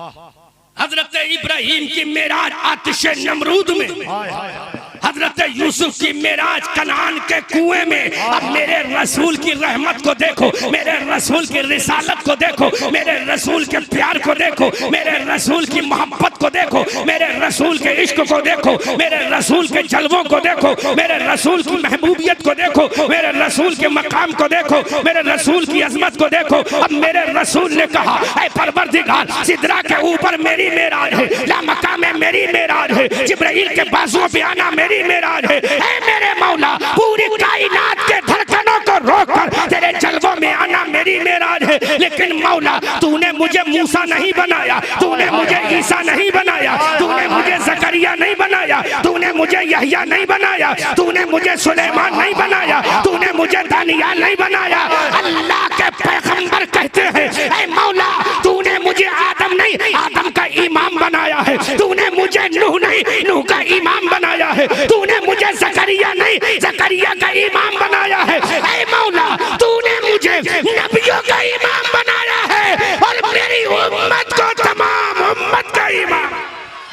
A: हजरत इब्राहिम की मेराज आतिश नमरूद में।
B: हाय हाय हाय।
A: हजरत यूसुफ की मेराज कनान के कुएं में। अब मेरे रसूल की रहमत को देखो, मेरे रसूल की रिसालत को देखो, मेरे रसूल के प्यार को देखो, मेरे रसूल की मोहब्बत को देखो, मेरे रसूल के इश्क को देखो, मेरे रसूल के जलवों को देखो, मेरे रसूल की महबूबियत को देखो, मेरे रसूल के मकाम को देखो, मेरे रसूल की अजमत को देखो। अब मेरे रसूल ने कहा ऐ परवरदिगार, सिदरा के ऊपर मेरी मेराज है, लामका में मेरी मेराज है, जिब्राइल के बाजुओं पे आना मेरी मेराज है। ऐ मेरे मौला, पूरी कायनात के धड़कनों को रोककर तेरे जलवों में आना मेरी मेराज है। लेकिन मौला तूने मुझे मूसा नहीं बनाया, तूने मुझे ईसा नहीं बनाया, तूने मुझे जकरिया नहीं बनाया, तूने मुझे यहया नहीं बनाया, तूने मुझे सुलेमान नहीं बनाया, तूने मुझे दानियाल नहीं बनाया। अल्लाह के पैगंबर कहते हैं ऐ मौला तूने मुझे आदम नहीं, आदम का इमाम बनाया है, तूने मुझे नूह नहीं, नूह का इमाम बनाया है, तूने मुझे जकरिया नहीं, जकरिया का इमाम बनाया है। ऐ मौला तूने मुझे नबियों का इमाम बनाया है और मेरी उम्मत को तमाम उम्मत का इमाम।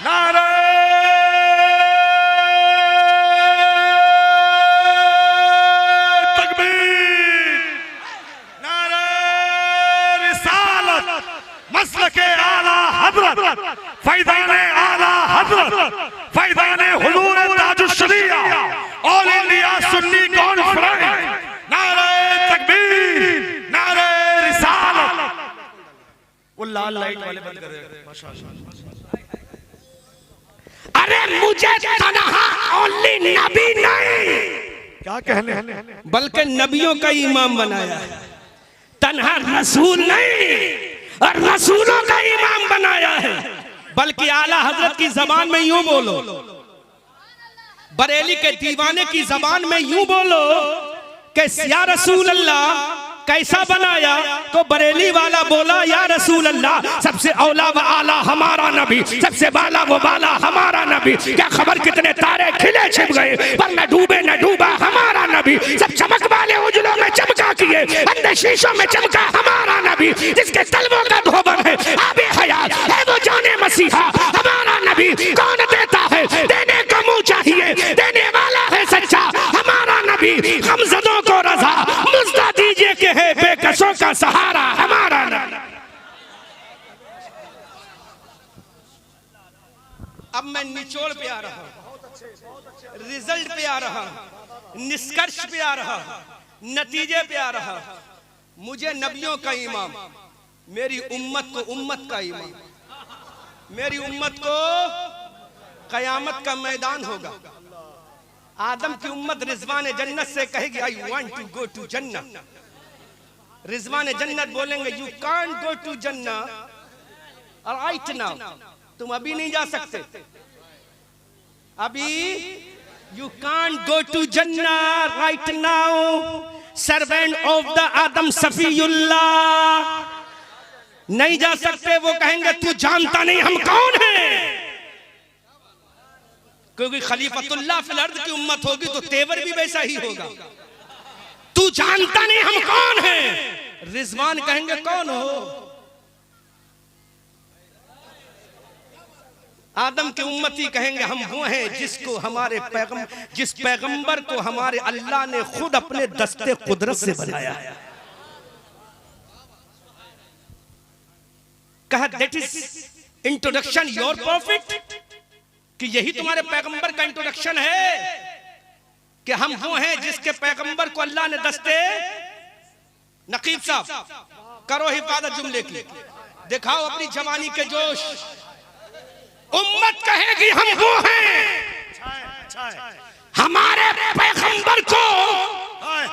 B: नारे फैजान आला हजरत, फैजान हुजूर Tajushshariya all India Sunni conference, नारे तकबीर, नारे रिसालत। वो लाल लाइट वाले बंद कर दे माशाअल्लाह।
D: अरे मुझे तन्हा ओनली नबी नहीं,
B: क्या कहने,
A: बल्कि नबियों का इमाम बनाया है।
D: तन्हा रसूल नहीं और रसूलों का इमाम बनाया है।
A: बल्कि आला हजरत की जबान में यूं बोलो, बरेली के दीवाने की जबान में यूं बोलो कि या रसूल अल्लाह कैसा बनाया, तो बरेली वाला बोला या रसूल अल्लाह सबसे औला व आला हमारा नबी, सबसे बाला वो बाला हमारा नबी। क्या खबर कितने तारे खिले छिप गए, पर न डूबे न डूबा हमारा नबी। सब चमक वाले उजलों में चमका किए, अंदर शीशों में चमका हमारा नबी। जिसके तलवों का धोबन है आबे हयात है वो जाने मसीहा हमारा नबी। कौन देता है देने को मुंह चाहिए, देने वाला है सच्चा हमारा नबी। हमजदों को रजा मुझदा दीजिए कि है बेकसों का सहारा हमारा नबी। अब मैं निचोड़ पे आ रहा हूं, रिजल्ट पे आ रहा हूं, निष्कर्ष पे आ रहा हूं, नतीजे पे आ रहा हूं। मुझे नबियों का इमाम, मेरी उम्मत को उम्मत का इमाम, मेरी उम्मत को कयामत का मैदान होगा। आदम की उम्मत रिजवान जन्नत से कहेगी I want to go to जन्नत। रिजवान जन्नत बोलेंगे यू कांट गो टू जन्नत राइट नाउ, तुम अभी नहीं जा सकते, अभी यू कांट गो टू जन्नत right now. Servant of the Adam Safiullah नहीं जा सकते। वो कहेंगे तू जानता नहीं हम कौन हैं, क्योंकि खलीफतुल्लाह फिल अर्द की उम्मत होगी तो तेवर भी वैसा ही होगा। तू जानता नहीं हम कौन हैं। रिजवान कहेंगे कौन हो। आदम के उम्मती कहेंगे हम वो हैं जिसको हमारे जिस पैगंबर को हमारे अल्लाह ने खुद अपने दस्ते कुदरत से बनाया है। कहा that is introduction your profit, कि यही तुम्हारे पैगंबर का इंट्रोडक्शन है कि हम वो हैं जिसके पैगंबर को अल्लाह ने दस्ते। नकीब साहब करो हिफाजत जुमले की, दिखाओ अपनी जवानी के जोश। उम्मत कहेगी हम वो हैं हमारे पैगंबर को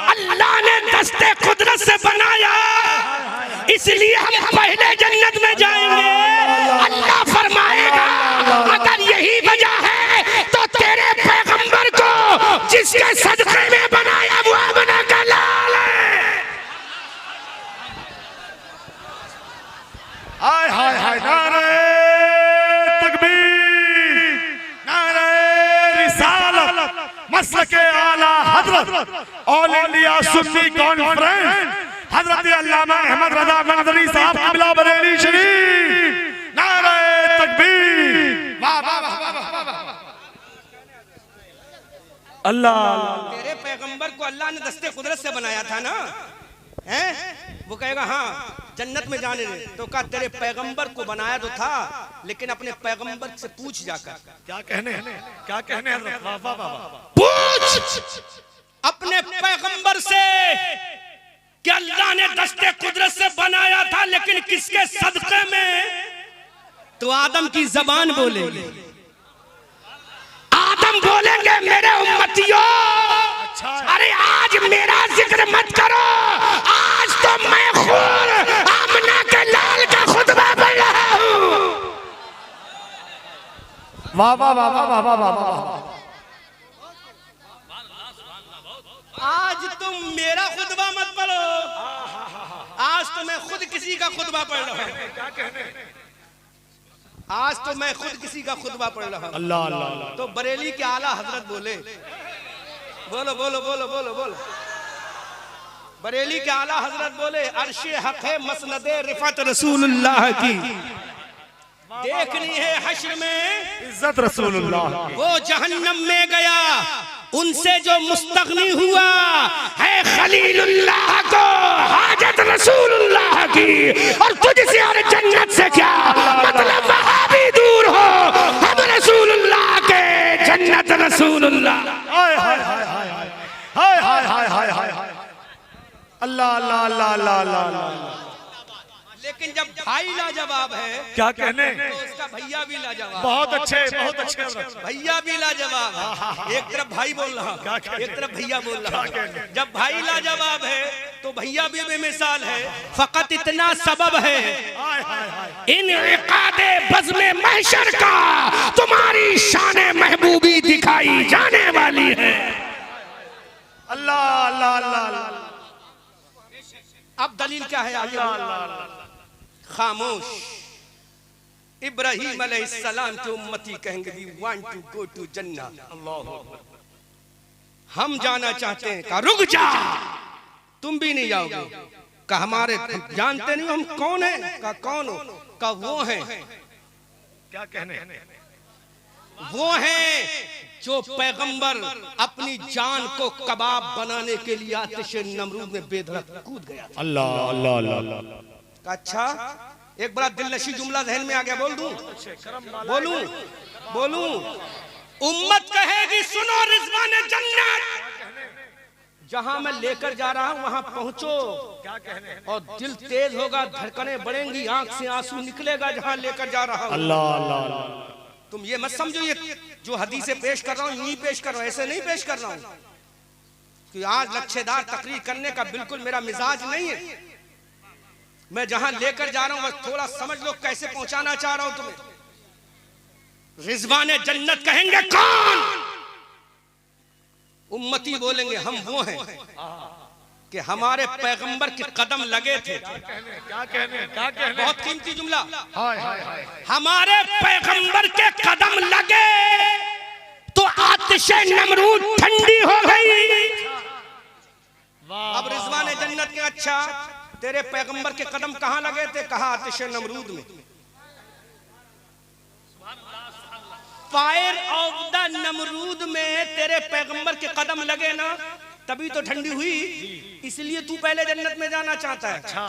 A: अल्लाह ने दस्ते कुदरत से बनाया, इसलिए हम पहले जन्नत में जाएंगे। अल्लाह फरमाएगा अगर यही वजह है तो तेरे पैगंबर को जिसके सदक़े में बनाया वो बना का लाल है।
B: हाय हाय हाय, नारे तकबीर, नारे रिसालत, मसलके आला हजरत ऑल इंडिया सुन्नी कॉन्फ्रेंस हजरत अल्लामा अहमद रजा मंजरी साहब किबला बरेली शरीफ, नारे तकबीर। वाह वाह वाह वाह वाह। अल्लाह
A: तेरे पैगंबर को अल्लाह ने दस्ते कुदरत से बनाया था ना, हैं? वो कहेगा हाँ जन्नत में जाने दे। तो कहा तेरे पैगंबर को बनाया तो था, लेकिन अपने पैगंबर से पूछ जाकर।
B: क्या कहने, क्या कहने हजरत, वाह वाह वाह।
A: पूछ अपने पैगंबर से कि अल्लाह ने दस्ते कुदरत से बनाया था लेकिन किसके सदक़े में, तो आदम की जबान बोलेगी।
D: आदम बोलेंगे मेरे उम्मतियों, अरे आज मेरा जिक्र मत करो, आज तो मैं खुद आमना के लाल का खुतबा पढ़ रहा हूँ।
B: वाह वाह वाह वाह वाह वाह वाह।
A: आज तुम मेरा खुतबा मत पढ़ो, आज तो मैं खुद किसी का खुतबा पढ़ रहा हूँ।
B: क्या कहने,
A: आज तो मैं खुद किसी का खुतबा पढ़ रहा हूँ।
B: अल्लाह अल्लाह।
A: तो बरेली के आला हजरत बोले, बोलो बोलो बोलो बोलो बोलो। बरेली के आला हजरत बोले अर्शे हक है मसनदे रिफत रसूलुल्लाह की, देखनी है हश्र में
B: इज्जत रसूलुल्लाह।
A: वो जहन्नम में गया उनसे जो मुस्तगनी हुआ
D: है खलीलुल्लाह को हाजत रसूलुल्लाह की, और तुझसे और जन्नत से क्या मतलब। वहाबी
B: अल्लाह अल्लाह अल्लाह अल्लाह अल्लाह।
A: लेकिन जब भाई लाजवाब है
B: क्या कहने,
A: तो उसका भैया भी लाजवाब।
B: बहुत अच्छे बहुत अच्छे।
A: भैया भी लाजवाब। एक तरफ भाई बोल रहा, एक तरफ भैया बोल रहा। जब भाई लाजवाब है तो भैया भी बेमिसाल है। फकत इतना सबब है
D: इन इकादे बज़्म महशर का तुम्हारी शान महबूबी दिखाई जाने वाली है।
B: अल्लाह अल्लाह अल्लाह।
A: अब दलील क्या है आगे? खामोश। इब्राहीम अलैहिस्सलाम की उम्मती कहेंगे we want to go to जन्नत, हम जाना चाहते हैं। कहा रुक जा, तुम भी नहीं जाओगे। कहा हमारे जानते नहीं हम कौन है? कहा कौन हो? कहा वो है।
B: क्या कहने,
A: वो है जो पैगंबर अपनी जान को कबाब बनाने के लिए आतिश नमरूद में बेधड़क कूद गया।
B: अल्लाह अल्लाह अल्लाह।
A: अच्छा, एक बड़ा दिलनशी जुमला जहन में आ गया, बोल दूं? बोलूं? बोलूं? उम्मत कहेगी सुनो रिजवान जन्नत, जहां मैं लेकर जा रहा हूं वहां पहुंचो।
B: क्या कहने,
A: और दिल तेज होगा, धड़कनें बढ़ेंगी, आंख से आंसू निकलेगा जहां लेकर जा रहा हूं।
B: अल्लाह अल्लाह।
A: तुम ये मत समझो ये जो हदीसें पेश कर रहा हूं यही पेश कर रहा हूं, ऐसे नहीं पेश कर रहा हूं कि आज लच्छेदार तकरीर करने का बिल्कुल मेरा मिजाज नहीं है। मैं जहां लेकर जा रहा हूं बस थोड़ा समझ लो कैसे पहुंचाना चाह रहा हूं तुम्हें। रिजवान जन्नत कहेंगे कौन? उम्मती बोलेंगे हम वो हैं कि हमारे पैगंबर के कदम लगे थे।
B: क्या कहने, क्या कहने,
A: बहुत कीमती जुमला।
B: हाय हाय हाय।
D: हमारे पैगंबर के कदम लगे तो आतिशे नमरूद ठंडी हो गई।
A: अब रिजवान जन्नत के अच्छा तेरे पैगंबर के कदम कहां लगे थे? कहा आतिशे नमरूद में। फायर ऑफ द नमरूद में तेरे पैगंबर के कदम लगे ना, तभी तो ठंडी हुई। इसलिए तू पहले जन्नत में जाना चाहता है।
B: अच्छा,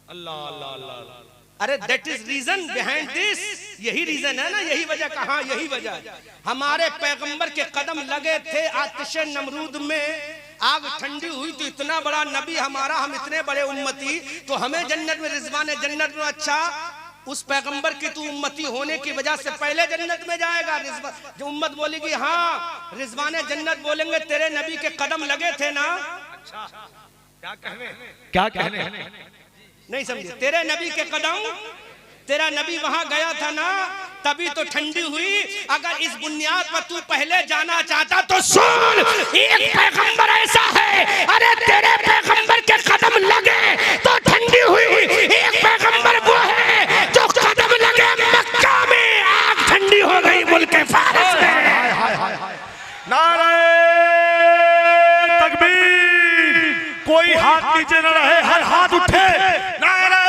B: अल्लाह अल्लाह अल्लाह।
A: अरे that is reason behind this, यही रीजन है ना, यही वजह। कहा यही वजह, हमारे पैगंबर के कदम लगे थे आतिशे नमरूद में, आग ठंडी हुई तो इतना बड़ा नबी हमारा, हम इतने बड़े उम्मती, तो हमें जन्नत में रिजवान जन्नत में। अच्छा, उस पैगंबर की तू उम्मती होने की वजह से पहले जन्नत में जाएगा। जो उम्मत बोलेगी हाँ रिजवान जन्नत, बोलेंगे तेरे नबी के कदम लगे थे ना।
B: अच्छा, क्या कहने, क्या कहने,
A: नहीं समझे? तेरे नबी के कदम, तेरा नबी वहां गया था ना, तभी तो ठंडी हुई। अगर इस बुनियाद पर तू पहले जाना चाहता तो
D: सुन, एक पैगंबर ऐसा है, अरे तेरे पैगंबर के कदम लगे तो ठंडी हुई। एक पैगंबर वो है जो कदम लगे मक्का में, आग ठंडी हो गई मुल्क फारस में।
B: नारे तकबीर, कोई हाथ नीचे न रहे, हर हाथ उठे। नारे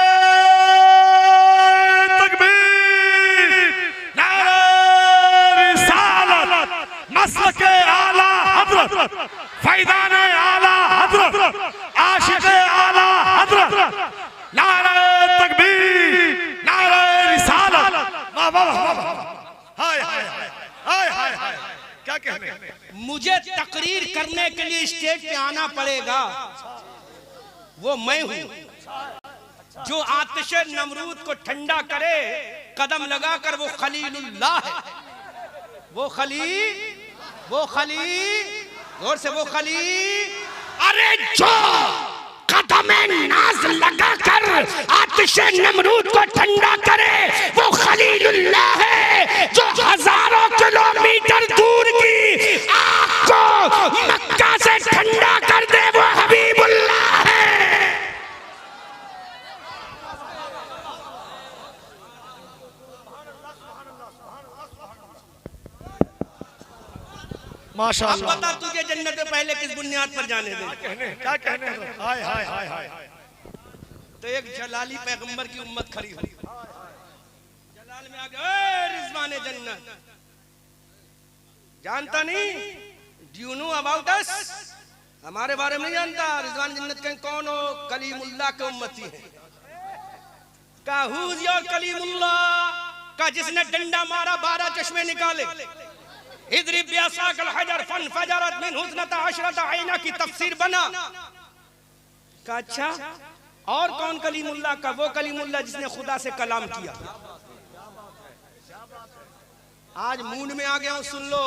B: तकबीर, नारे रिसालत, मसलके आला हजरत, फैज़ान आला हजरत, आशिक आला हजरत। नारे तकबीर, नारे रिसालत। वाह वाह वाह, हाय हाय हाय हाय हाय। क्या कहने,
A: मुझे तकरीर करने के लिए स्टेज पे आना पड़ेगा। वो मैं हूं जो आतिशे नमरूद को ठंडा करे, कदम लगाकर। वो खलीलुल्लाह है, वो खलील, जोर से वो खलील।
D: अरे जो कदम नाज लगाकर आतिशे नमरूद को ठंडा करे वो खलीलुल्लाह है। जो हजारों किलोमीटर दूर की आग को मक्का से ठंडा कर दे वो हबीबुल्लाह है।
B: माशाअल्लाह।
A: बता तुझे जन्नत में पहले किस बुनियाद पर जाने दे?
B: क्या कहने, हाय हाय हाय हाय।
A: तो एक जलाली पैगंबर की उम्मत खड़ी हुई, जलाल में आ गया रिजवान जन्नत। जानता नहीं? Do you know about us? हमारे बारे में नहीं जानता। रिजवान जन्नत कहीं कौन हो? कलीमुल्लाह के उम्मती है। का हुज योर कलीमुल्लाह? का जिसने डंडा मारा 12 चश्मे निकाले। इद्रिब बिअसाकल हजर फनफजरत मिन हुस्नता अशरता आइना की तफसीर बना। का अच्छा, और कौन कलीमुल्लाह का? वो कलीमुल्लाह जिसने खुदा से कलाम किया। आज मूड में आ गया हूं, सुन लो,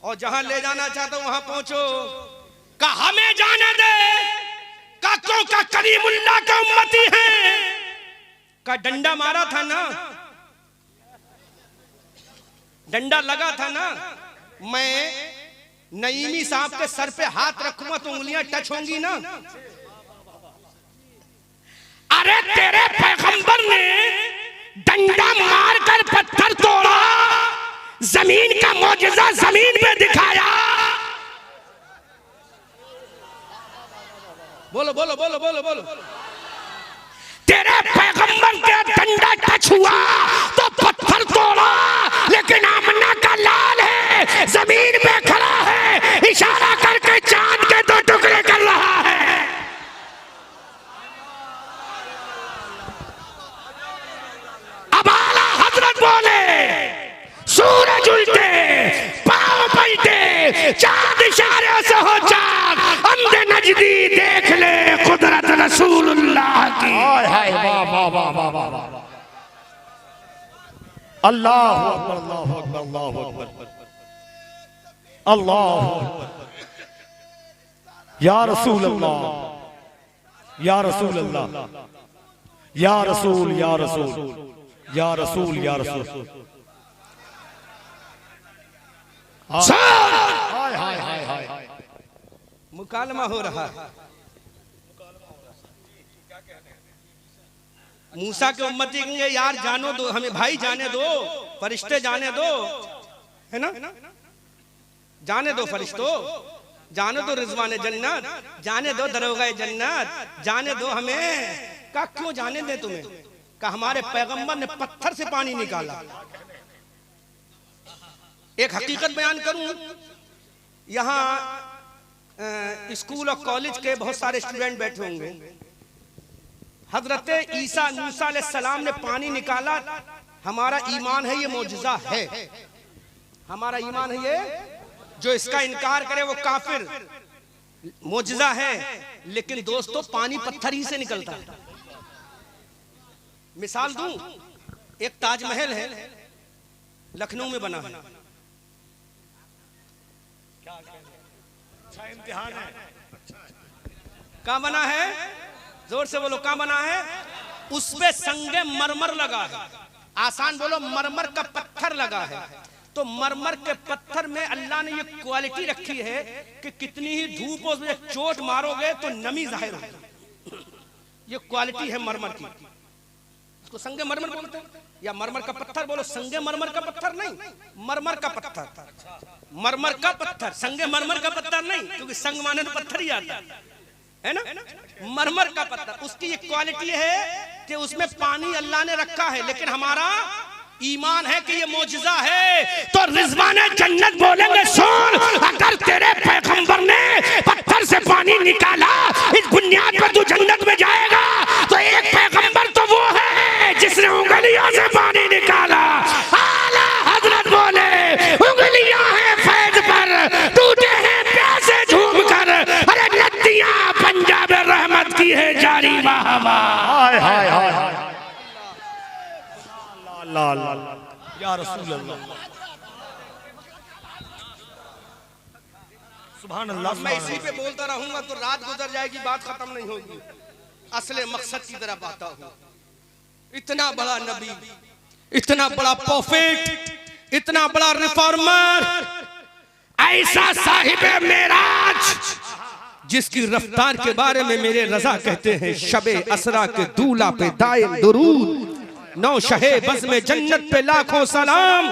A: और जहां ले जाना चाहता हूं वहां पहुंचो।
D: का हमें जाने दे, का क्यों का कलीमुल्लाह का उम्मती है।
A: का डंडा मारा था ना, डंडा लगा था ना, मैं नईमी साहब के सर पे हाथ रखूंगा तो उंगलियां टच होंगी ना।
D: अरे तेरे पैगंबर ने डंडा मारकर पत्थर तोड़ा, जमीन का मौजज़ा जमीन में दिखाया।
A: बोलो बोलो बोलो बोलो बोलो।
D: तेरे पैगंबर का डंडा टच हुआ तो पत्थर तोड़ा, लेकिन आमना का लाल है, जमीन पे खड़ा है, इशारा करके चांद के 2 टुकड़े कर रहा है। अब आला हजरत बोले, सूरज उल्टे, पांव पलटे, चांद इशारे से हो चाक, अंधे नजदी देख ले कुदरत रसूलुल्लाह की।
B: हाय वाह वाह वाह वाह वाह वाह। अल्लाह अकबर अल्लाह अकबर अल्लाह अकबर अल्लाह अकबर। या रसूल अल्लाह, या रसूल अल्लाह, या रसूल, या रसूल, या रसूल, या रसूल। हाय हाय हाय हाय।
A: मुकालमा हो रहा है। मूसा के उम्मती कहेंगे यार जानो दो हमें, भाई जाने दो, फरिश्ते जाने दो, है ना, जाने दो फरिश्तों, जाने दो रिजवाने जन्नत, जाने दो दरोगा जन्नत, जाने दो हमें। का क्यों जाने दे तुम्हें? का हमारे पैगंबर ने पत्थर से पानी निकाला। एक हकीकत बयान करूं, यहाँ स्कूल और कॉलेज के बहुत सारे स्टूडेंट बैठे होंगे। हजरत ईसा मूसा अलैहिस्सलाम ने पानी निकाला, हमारा ईमान है ये मौजज़ा है, हमारा ईमान है ये। जो इसका इनकार करे वो काफिर, मौजज़ा है। लेकिन दोस्तों पानी पत्थर ही से निकलता है। मिसाल दूं, एक ताजमहल है, लखनऊ में बना है।
B: अच्छा इम्तिहान है।
A: कहाँ बना है? जोर से बोलो, कहाँ बना है? उस पे संगे मरमर लगा है। आसान बोलो, मरमर का पत्थर लगा है। तो मरमर के पत्थर में अल्लाह ने ये क्वालिटी रखी है कि कितनी ही धूप उसमें चोट मारोगे तो नमी जाहिर होगी। ये क्वालिटी है मरमर की, इसको संगे मरमर बोलते हैं। या मरमर का पत्थर बोलो, संगे मरमर का पत्थर नहीं, मरमर का पत्थर, मरमर का पत्थर, संगे मरमर का पत्थर नहीं, क्योंकि संग माने तो पत्थर ही आता है ना। मरमर का पत्थर, उसकी ये क्वालिटी है कि उसमें पानी अल्लाह ने रखा है। लेकिन हमारा ईमान है कि ये मौजज़ा है।
D: तो रिजवाने जन्नत बोलेंगे, सुन, अगर तेरे पैगंबर ने पत्थर से पानी निकाला, इस बुनियाद पर तू जन्नत में जाएगा। तो एक पैगंबर तो वो है जिसने उंगलियों से पानी निकाला। आला हजरत बोले, उंगलियां हैं फैज पर, टूटे हैं प्यासे झूम कर, अरे नदियां पंजाब रहमत की है जारी। वाह वाह,
B: हाय हाय हाय हाय। अल्लाह अल्लाह, या रसूल अल्लाह, सुभान अल्लाह।
A: मैं इसी पे बोलता रहूंगा तो रात गुजर जाएगी, बात खत्म नहीं होगी। असले मकसद की तरफ आता हूं। इतना बड़ा नबी, इतना बड़ा प्रॉफिट, इतना बड़ा रिफॉर्मर,
D: ऐसा साहिब मेराज
A: जिसकी रफ्तार के बारे में मेरे रजा कहते हैं, शबे असरा के दूल्हा पे दायम दुरूद, नौ शहे बस में जन्नत पे लाखों सलाम,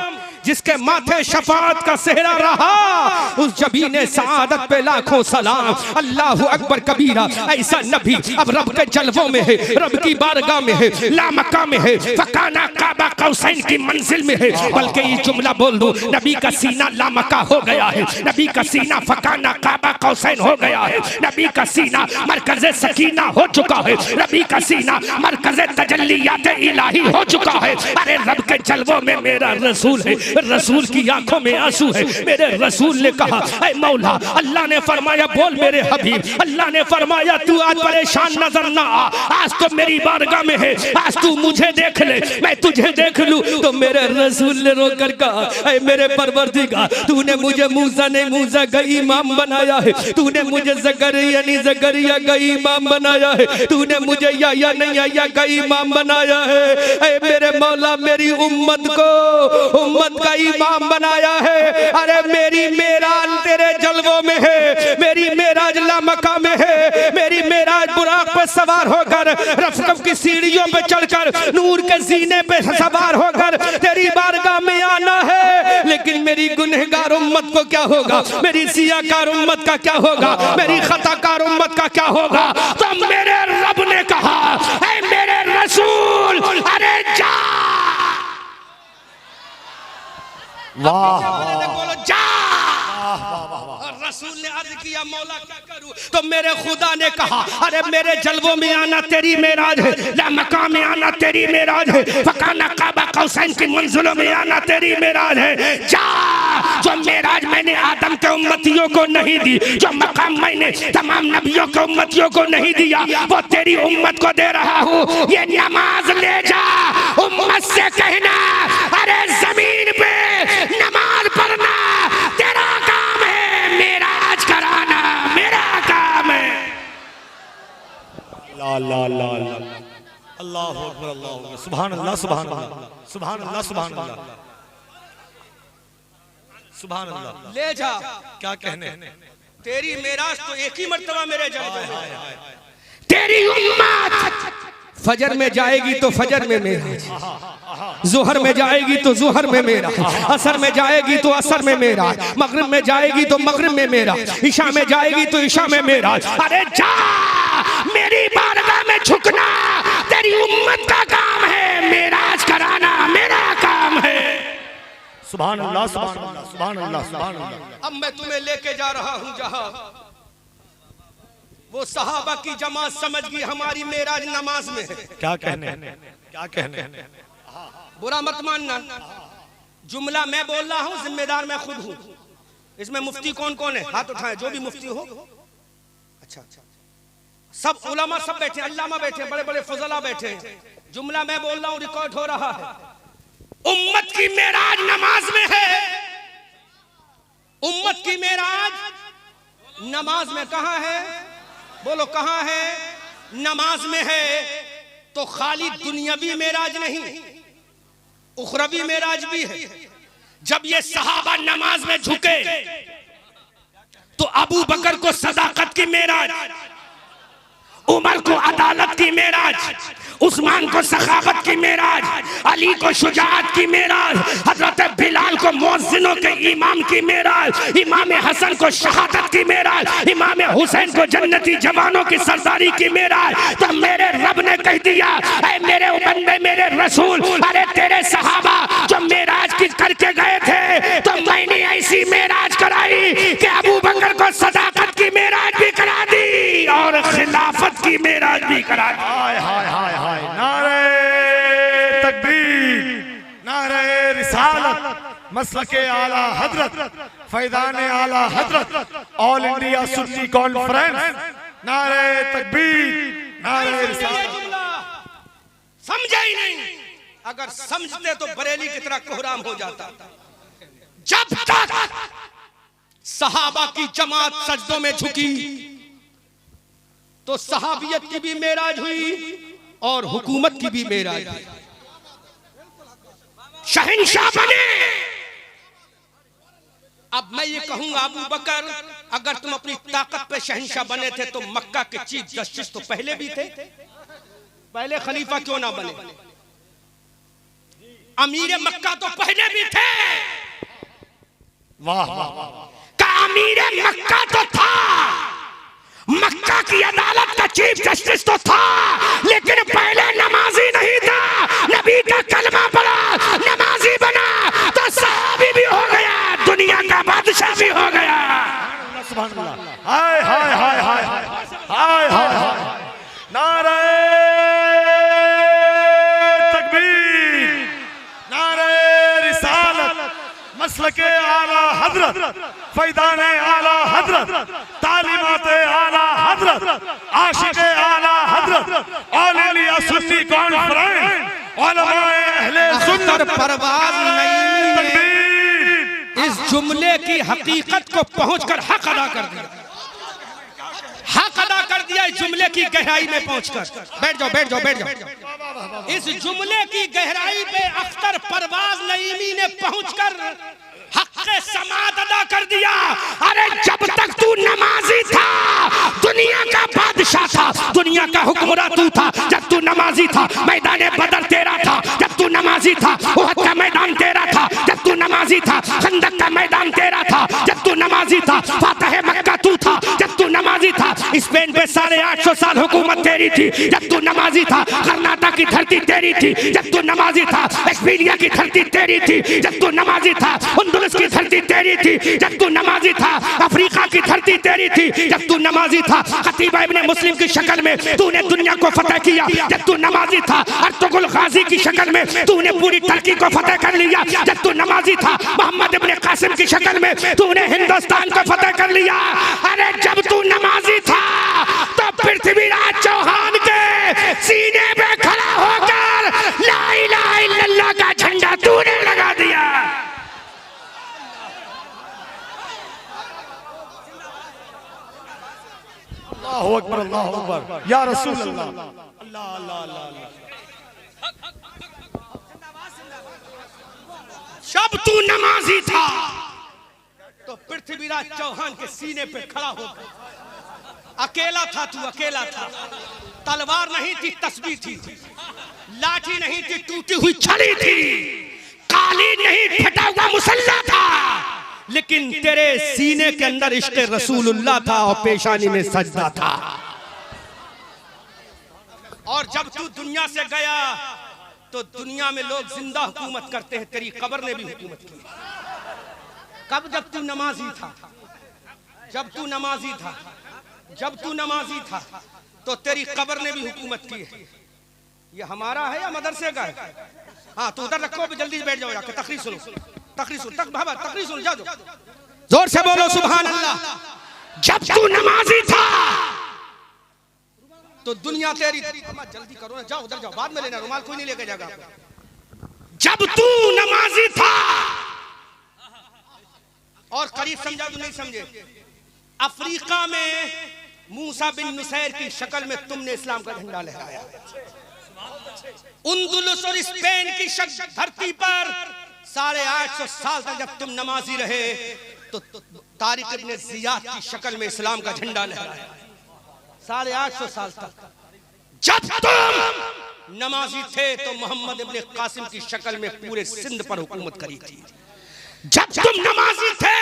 A: जिसके माथे शफाअत का सेहरा रहा, उस जबीने सआदत पे लाखों सलाम। अल्लाहु अकबर कबीरा। ऐसा नबी अब रब के जलवों में है, रब की बारगाह में है, लामका में है, फकाना काबा कौसैन की मंजिल में है। बल्कि ये जुमला बोल दूं, नबी का सीना लामका हो गया है, नबी का सीना फकाना काबा कौसैन हो गया है, नबी का सीना मरकज़े सकीना हो चुका है, नबी का सीना मरकज़े तजल्लियात इलाही हो चुका है। अरे रब के जलवों में मेरा रसूल है,
D: रसूल की आंखों में आंसू है। मेरे रसूल ने कहा ऐ मौला, अल्लाह ने फरमाया बोल मेरे हबीब, अल्लाह ने फरमाया तू आज परेशान नजर ना आ, आज तो मेरी बारगाह में है, आज तू मुझे देख ले, मैं तुझे देख लूं। तो मेरे रसूल ने रोकर कहा ऐ मेरे परवरदिगार, तूने मुझे मूसा नहीं मूसा का इमाम बनाया है, तूने मुझे ज़करिया नहीं ज़करिया का इमाम बनाया है, तूने मुझे याया नहीं याया का इमाम बनाया है। ऐ मेरे मौला मेरी उम्मत को उम्मत का इमाम बनाया है। अरे मेरी मेराज तेरे जलवों में है, मेरी मेराज लामका में है, मेरी मेराज बुराक पर सवार होकर रफ़क़ की सीढ़ियों पे चढ़कर नूर के सीने पे सवार होकर तेरी बारगाह में आना है। लेकिन मेरी गुनहगार उम्मत को क्या होगा, मेरी सियाकार उम्मत का क्या होगा, मेरी खताकार उम्मत का क्या होगा। तो मेरे रब ने कहा ऐ मेरे रसूल अरे जा, बोलो जा। और रसूल ने अर्ज किया मौला क्या करूं, तो मेरे खुदा ने कहा अरे मेरे जलवों में आना तेरी मेराज है, लामका में आना तेरी मेराज है, फकाना काबा कौसैन की मंजिलों में आना तेरी मेराज है। जा, जो मेराज मैंने आदम के उम्मतियों को नहीं दी, जो मकाम मैंने तमाम नबियों के उम्मतियों को नहीं दिया, वो तेरी उम्मत को दे रहा हूँ। ये नमाज ले जा, उम्मत से कहना अरे जमीन पे नमाज पढ़ना तेरा काम है, मेराज कराना मेरा काम है।
B: ला ला ला ला अल्लाहु अकबर अल्लाहु अकबर, सुभान अल्लाह सुभान अल्लाह सुभान अल्लाह सुभान अल्लाह सुभान अल्लाह।
A: ले जा,
B: क्या कहने,
A: तेरी मेराज तो एक ही मर्तबा मेरे जलवे में।
D: तेरी उम्मत फजर में जाएगी तो फजर में मेराज, जुहर में जाएगी तो जुहर में मेरा, असर में जाएगी तो असर में मेरा, मगरिब में जाएगी तो मगरिब में मेरा, ईशा में जाएगी तो ईशा में मेरा। अरे जा, मेरी बारगाह में झुकना तेरी उम्मत का काम है, मेराज कराना मेरा काम है।
B: सुभान अल्लाह सुभान अल्लाह सुभान अल्लाह सुभान अल्लाह।
A: अब मैं तुम्हें लेके जा रहा हूं जहां वो सहाबा की जमात समझ गई हमारी मेराज नमाज में है।
B: क्या कहने, क्या कहने,
A: बुरा मत मानना, जुमला मैं बोल रहा हूं, जिम्मेदार मैं खुद हूं। इसमें मुफ्ती कौन कौन है, हाथ उठाएं जो भी मुफ्ती हो। अच्छा, सब उलमा सब बैठे, अल्लामा बैठे, बड़े बड़े फजला बैठे। जुमला मैं बोल रहा हूं, रिकॉर्ड हो रहा है।
D: उम्मत की मेराज नमाज में है,
A: उम्मत की मेराज नमाज में कहां है, बोलो कहां है, नमाज में है। तो खाली दुनियावी मेराज नहीं, उखरवी मेराज भी है।
D: जब ये सहाबा नमाज में झुके तो अबू बकर को सदाकत की मेराज, उमर को अदालत की मेराज, उस्मान को सखावत की मेराज, अली को शुजाअत की मेराज, हजरत बिलाल को मुअज्जिनों के इमाम की मेराज, इमाम हसन को शहादत की मेराज, इमाम हुसैन को जन्नती जवानों की सरदारी की मेराज। तो मेरे रब ने कह दिया ऐ मेरे बंदे मेरे रसूल, अरे तेरे सहाबा जो मेराज की करके गए थे, तो मैंने ऐसी मेराज कराई कि अबू बकर को सदाकत की मेराज भी करा दी और खिलाफत की मेराज भी करा दी।
B: हाय हाय हाय हाय, नारे तकबीर, नारे रिसालत, मसलके आला हजरत, फैजान आला हजरत, ऑल इंडिया सुन्नी कॉन्फ्रेंस, नारे तकबीर, नारे रिसालत।
A: समझे ही नहीं, अगर समझते तो बरेली की तरह कोहराम हो जाता। जब तक सहाबा की जमात सजदों में झुकी तो सहाबियत की भी मेराज हुई और हुकूमत की भी मेराज हुई।
D: शहंशाह बने।
A: अब मैं ये कहूंगा अबू बकर, अगर तुम अपनी ताकत पे शहंशाह बने थे तो मक्का के चीफ जस्टिस तो पहले भी थे, पहले खलीफा क्यों ना बने? अमीर मक्का तो पहले भी थे।
B: वाह वाह,
D: का अमीर मक्का तो था, मक्का की अदालत का चीफ जस्टिस तो था, लेकिन पहले नमाजी नहीं था। नबी का कलमा पढ़ा, नमाजी बना तो सहाबी भी हो गया, दुनिया का बादशाह भी हो गया।
B: सुभान अल्लाह, हाय हाय हाय हाय हाय हाय हाय, नारे तकबीर, नारे रिसालत, मसलके आला हजरत, फैदाने आला हजरत, तालीमाते आला हजरत, आशिके आला हजरत, औलिया सुन्नी कॉन्फ्रेंस, उलमाए अहले सुन्नत
A: परवाज़ नईमी ने इस जुमले की हकीकत को पहुंचकर हक अदा कर दिया, हक अदा कर दिया इस जुमले की गहराई में पहुंचकर। बैठ जाओ बैठ जाओ बैठ जाओ। इस जुमले की गहराई पे अख्तर परवाज़ नईमी ने पहुंचकर हक के समात अदा कर दिया।
D: अरे जब तक तू नमाजी था दुनिया का बादशाह था, दुनिया का हुक्मरान तू था जब तू नमाजी था। मैदान बदर तेरा था जब तू नमाजी था, उहद का मैदान तेरा था जब तू नमाजी था, खंदक का मैदान तेरा था जब तू नमाजी था, फातह मक्का तू था जब तू नमाजी था। स्पेन पे 850 साल हुकूमत तेरी थी जब तू नमाजी था। कर्नाटक की धरती तेरी थी जब तू नमाजी था। एक्सपीरिया की धरती तेरी थी जब तू नमाजी था। अंदलुस की धरती तेरी थी जब तू नमाजी था। अफ्रीका की धरती तेरी थी जब तू नमाजी था। खतीब इब्न मुस्लिम की शक्ल में तूने दुनिया को फतह किया जब तू नमाजी था। अर्तुगरुल गाजी की शक्ल में तूने पूरी टर्की को फतह कर लिया जब तू नमाजी था। मोहम्मद इब्न कासिम की शक्ल में तूने हिंदुस्तान को फतह कर लिया। अरे जब तू नमाजी था तो पृथ्वीराज चौहान के सीने पे खड़ा होकर ला इलाहा इल्लल्लाह का झंडा तूने लगा दिया।
B: अल्लाहु अकबर, अल्लाहु अकबर, या रसूल अल्लाह, अल्लाह अल्लाह अल्लाह।
A: जब तू नमाजी था तो पृथ्वीराज चौहान के सीने पे खड़ा होकर, अकेला था तू, अकेला था। तलवार नहीं थी, तस्बीह थी। लाठी नहीं थी, टूटी हुई छड़ी थी। कालीन नहीं, फटा हुआ मुसल्ला था। लेकिन तेरे सीने के अंदर इश्क़ रसूलुल्लाह था और पेशानी में सजदा था। और जब तू दुनिया से गया तो दुनिया में लोग जिंदा हुकूमत करते हैं, तेरी कब्र ने भी हुकूमत की। कब? जब तू नमाजी था, जब तू नमाजी था, जब तू नमाजी था तो तेरी कब्र ने भी हुकूमत की है। ये हमारा है या मदरसे का है? हाँ तो उधर रखो, जल्दी बैठ जाओ, जाकर तकरीर सुनो, तकरीर सुन, तकरीर सुन, जाओ जोर से बोलो सुभान अल्लाह।
D: जब तू नमाजी था
A: तो दुनिया तेरी, जल्दी करो ना, जाओ उधर जाओ, बाद में लेना, रुमाल कोई नहीं लेके जाएगा।
D: जब तू नमाजी था,
A: और करीब समझा तो नहीं समझे, अफ्रीका में मूसा बिन नुसैर की शक्ल में तुमने इस्लाम का झंडा लहराया। उंदुलुस और स्पेन की धरती पर 850 साल तक जब तुम नमाजी रहे तो तारिक इब्न जियाद की शक्ल में इस्लाम का झंडा लहराया 850 साल तक। जब तुम नमाजी थे तो मोहम्मद इब्न कासिम की शक्ल में पूरे सिंध पर हुकूमत करी थी।
D: जब तुम नमाजी थे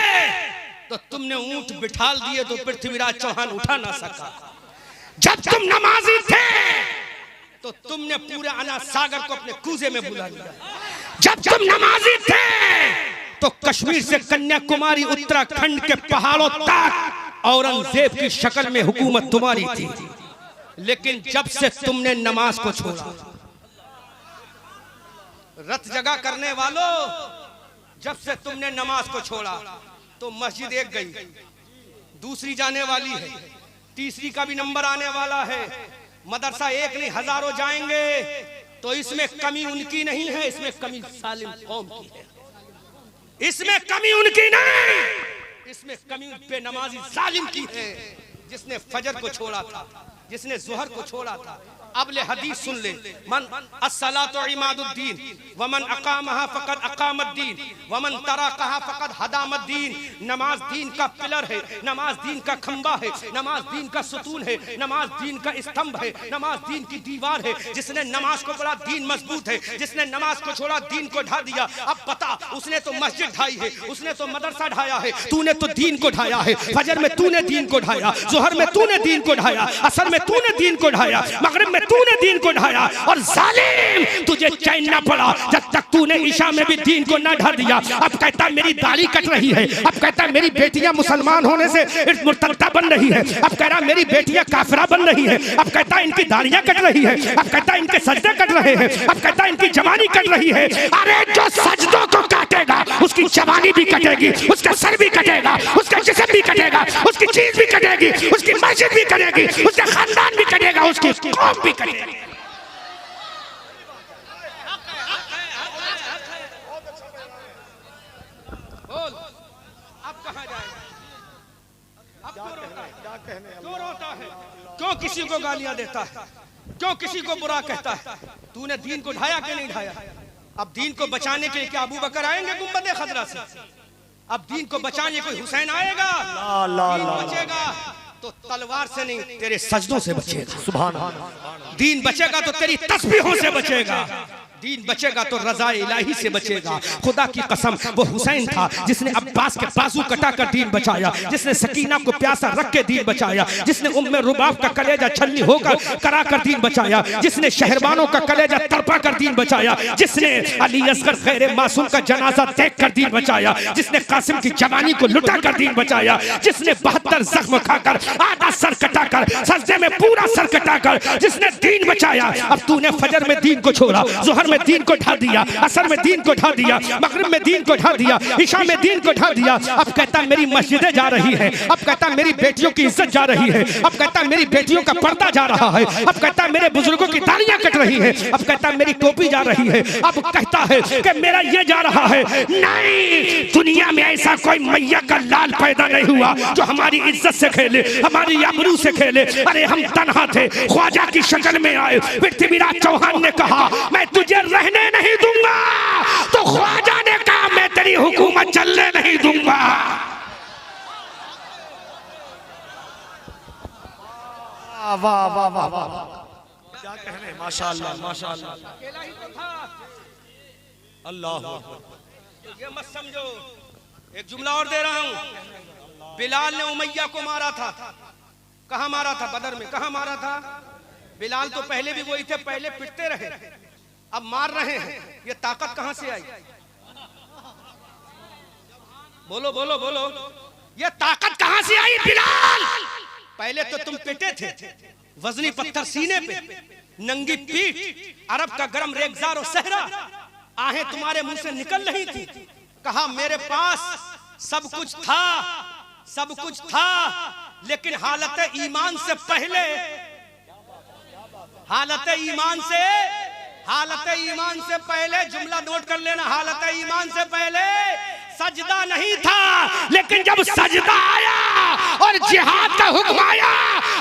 A: तो तुमने ऊंट बिठाल दिए तो पृथ्वीराज चौहान उठा ना सका।
D: जब तुम नमाजी थे
A: तो तुमने पूरे अना सागर को अपने कूजे में बुला लिया।
D: जब तुम नमाजी थे
A: तो कश्मीर से कन्याकुमारी उत्तराखंड के पहाड़ों तक औरंगजेब की शक्ल में हुकूमत तुम्हारी थी। लेकिन जब से तुमने नमाज को छोड़ा, रत जगह करने वालों, जब से तुमने नमाज को छोड़ा तो मस्जिद एक गई, दूसरी जाने वाली है, तीसरी का भी नंबर आने वाला है। मदरसा एक नहीं हजारों जाएंगे। तो इसमें कमी उनकी नहीं है, इसमें कमी सालिम कौम की है। इसमें कमी उनकी नहीं, इसमें कमी पे नमाजी सालिम की है, जिसने फजर को छोड़ा था, जिसने जुहर को छोड़ा था। अब ले हदीस सुन ले, मन अस्सलातु इमादुद्दीन वमन अकामहा फकद अकामद्दीन वमन तरकहा फकद हदामद्दीन। नमाज दीन का पिलर है, नमाज दीन का खंबा है, नमाज दीन का सुतून है, नमाज दीन का स्तंभ है, नमाज दीन की दीवार है। जिसने नमाज को पढ़ा दीन मजबूत है, जिसने नमाज को छोड़ा दीन को ढा दिया। अब पता, उसने तो मस्जिद ढाई है, उसने तो मदरसा ढाया है, तूने तो दीन को ढाया है। फजर में तूने दीन को ढाया, जोहर में तूने दीन को ढाया, असर में
D: तूने दीन को ढाया, मगरिब में तूने दीन को ढाया, और जालिम तुझे चैन ना पड़ा जब तक तूने ईशा में भी दीन को ना ढा दिया। अब कहता है मेरी दाढ़ी कट रही है, अब कहता है मेरी बेटियां मुसलमान होने से मुर्तद्दा बन रही है, अब कह रहा मेरी बेटियां काफिरा बन रही है, अब कहता है इनकी दाढ़ियां कट रही है, अब कहता है इनके सजदे कट रहे हैं, अब कहता है इनकी जवानी कट रही है। अरे जो सजदों को काटेगा उसकी जवानी भी कटेगी, उसका सर भी कटेगा, उसका जिस्म भी कटेगा, उसकी चीज भी कटेगी, उसकी मस्जिद भी कटेगी, उसका खानदान भी कटेगा, उसकी कौम भी कटेगी।
A: क्यों रोता है, क्यों किसी को गालियां देता है, क्यों किसी को बुरा कहता है? तूने दीन को ढाया कि नहीं ढाया? अब दीन को बचाने के लिए क्या अबू बकर आएंगे गुंबद खदरा से? अब दीन को बचाने कोई हुसैन आएगा? दीन बचेगा तो तलवार से नहीं, तेरे सजदों से बचेगा। सुभान अल्लाह। दीन बचेगा तो तेरी तस्बीहों से बचेगा, दीन बचेगा तो रज़ा इलाही से बचेगा। खुदा की कसम वो हुसैन था जिसने अब्बास के बाजू कटाकर दीन बचाया, जिसने सकीना को प्यासा रख के दीन बचाया, जिसने उम्मे रुबाब का कलेजा छलनी होकर कराकर दीन बचाया, जिसने शहरबानों का कलेजा तड़पा कर दीन बचाया, जिसने अली असगर खैर मासूम का जनाजा देख कर दीन बचाया, जिसने कासिम की जवानी को लुटा कर दीन बचाया, जिसने 72 जख्म खाकर आधा सर कटाकर सजदे में पूरा सर कटाकर जिसने दीन बचाया। अब तूने फजर में दीन को छोड़ा, जोहर में दीन को ढा दिया, असर में दीन को ढा दिया, मगरिब में दीन को ढा दिया, इशा में दीन को ढा दिया। अब कहता मेरी मस्जिदें जा रही है, अब कहता मेरी बेटियों की इज्जत जा रही है, अब कहता मेरी बेटियों का पर्दा जा रहा है, अब कहता मेरे बुजुर्गों की दाढ़ियां कट रही है, अब कहता मेरी टोपी जा रही है, अब कहता है कि मेरा ये जा रहा है। नहीं, दुनिया में ऐसा कोई मैया का लाल पैदा नहीं हुआ जो हमारी इज्जत से खेले, हमारी आबरू से खेले। अरे हम तन्हा थे, ख्वाजा की शक्ल में आए, पृथ्वीराज चौहान ने कहा मैं तुझे रहने नहीं दूंगा, तो ख्वाजा ने कहा मैं तेरी हुकूमत चलने नहीं दूंगा।
B: वाह वाह वाह वाह, क्या कहने, माशाअल्लाह माशाअल्लाह,
A: अकेला ही तो था।
B: अल्लाह
A: ये मत समझो, एक जुमला और दे रहा हूं। बिलाल ने उमैया को मारा था, कहां मारा था? बदर में। कहां मारा था? बिलाल तो पहले भी वही थे, पहले पिटते रहे, अब मार रहे हैं। ये ताकत कहां से आई? बोलो बोलो बोलो, ये ताकत कहां से आई? बिलाल, पहले तो तुम पिटे थे, वजनी पत्थर सीने पे, नंगी पीठ, अरब का गरम रेगजार और सहरा, आहें तुम्हारे मुंह से निकल रही थी। कहा मेरे पास सब कुछ था, सब कुछ था, लेकिन हालत ईमान से पहले, हालत ईमान से, हालत ईमान से पहले, जुमला नोट कर लेना, हालत ईमान से पहले सजदा नहीं था, लेकिन जब सजदा आया और जिहाद का हुक्म आया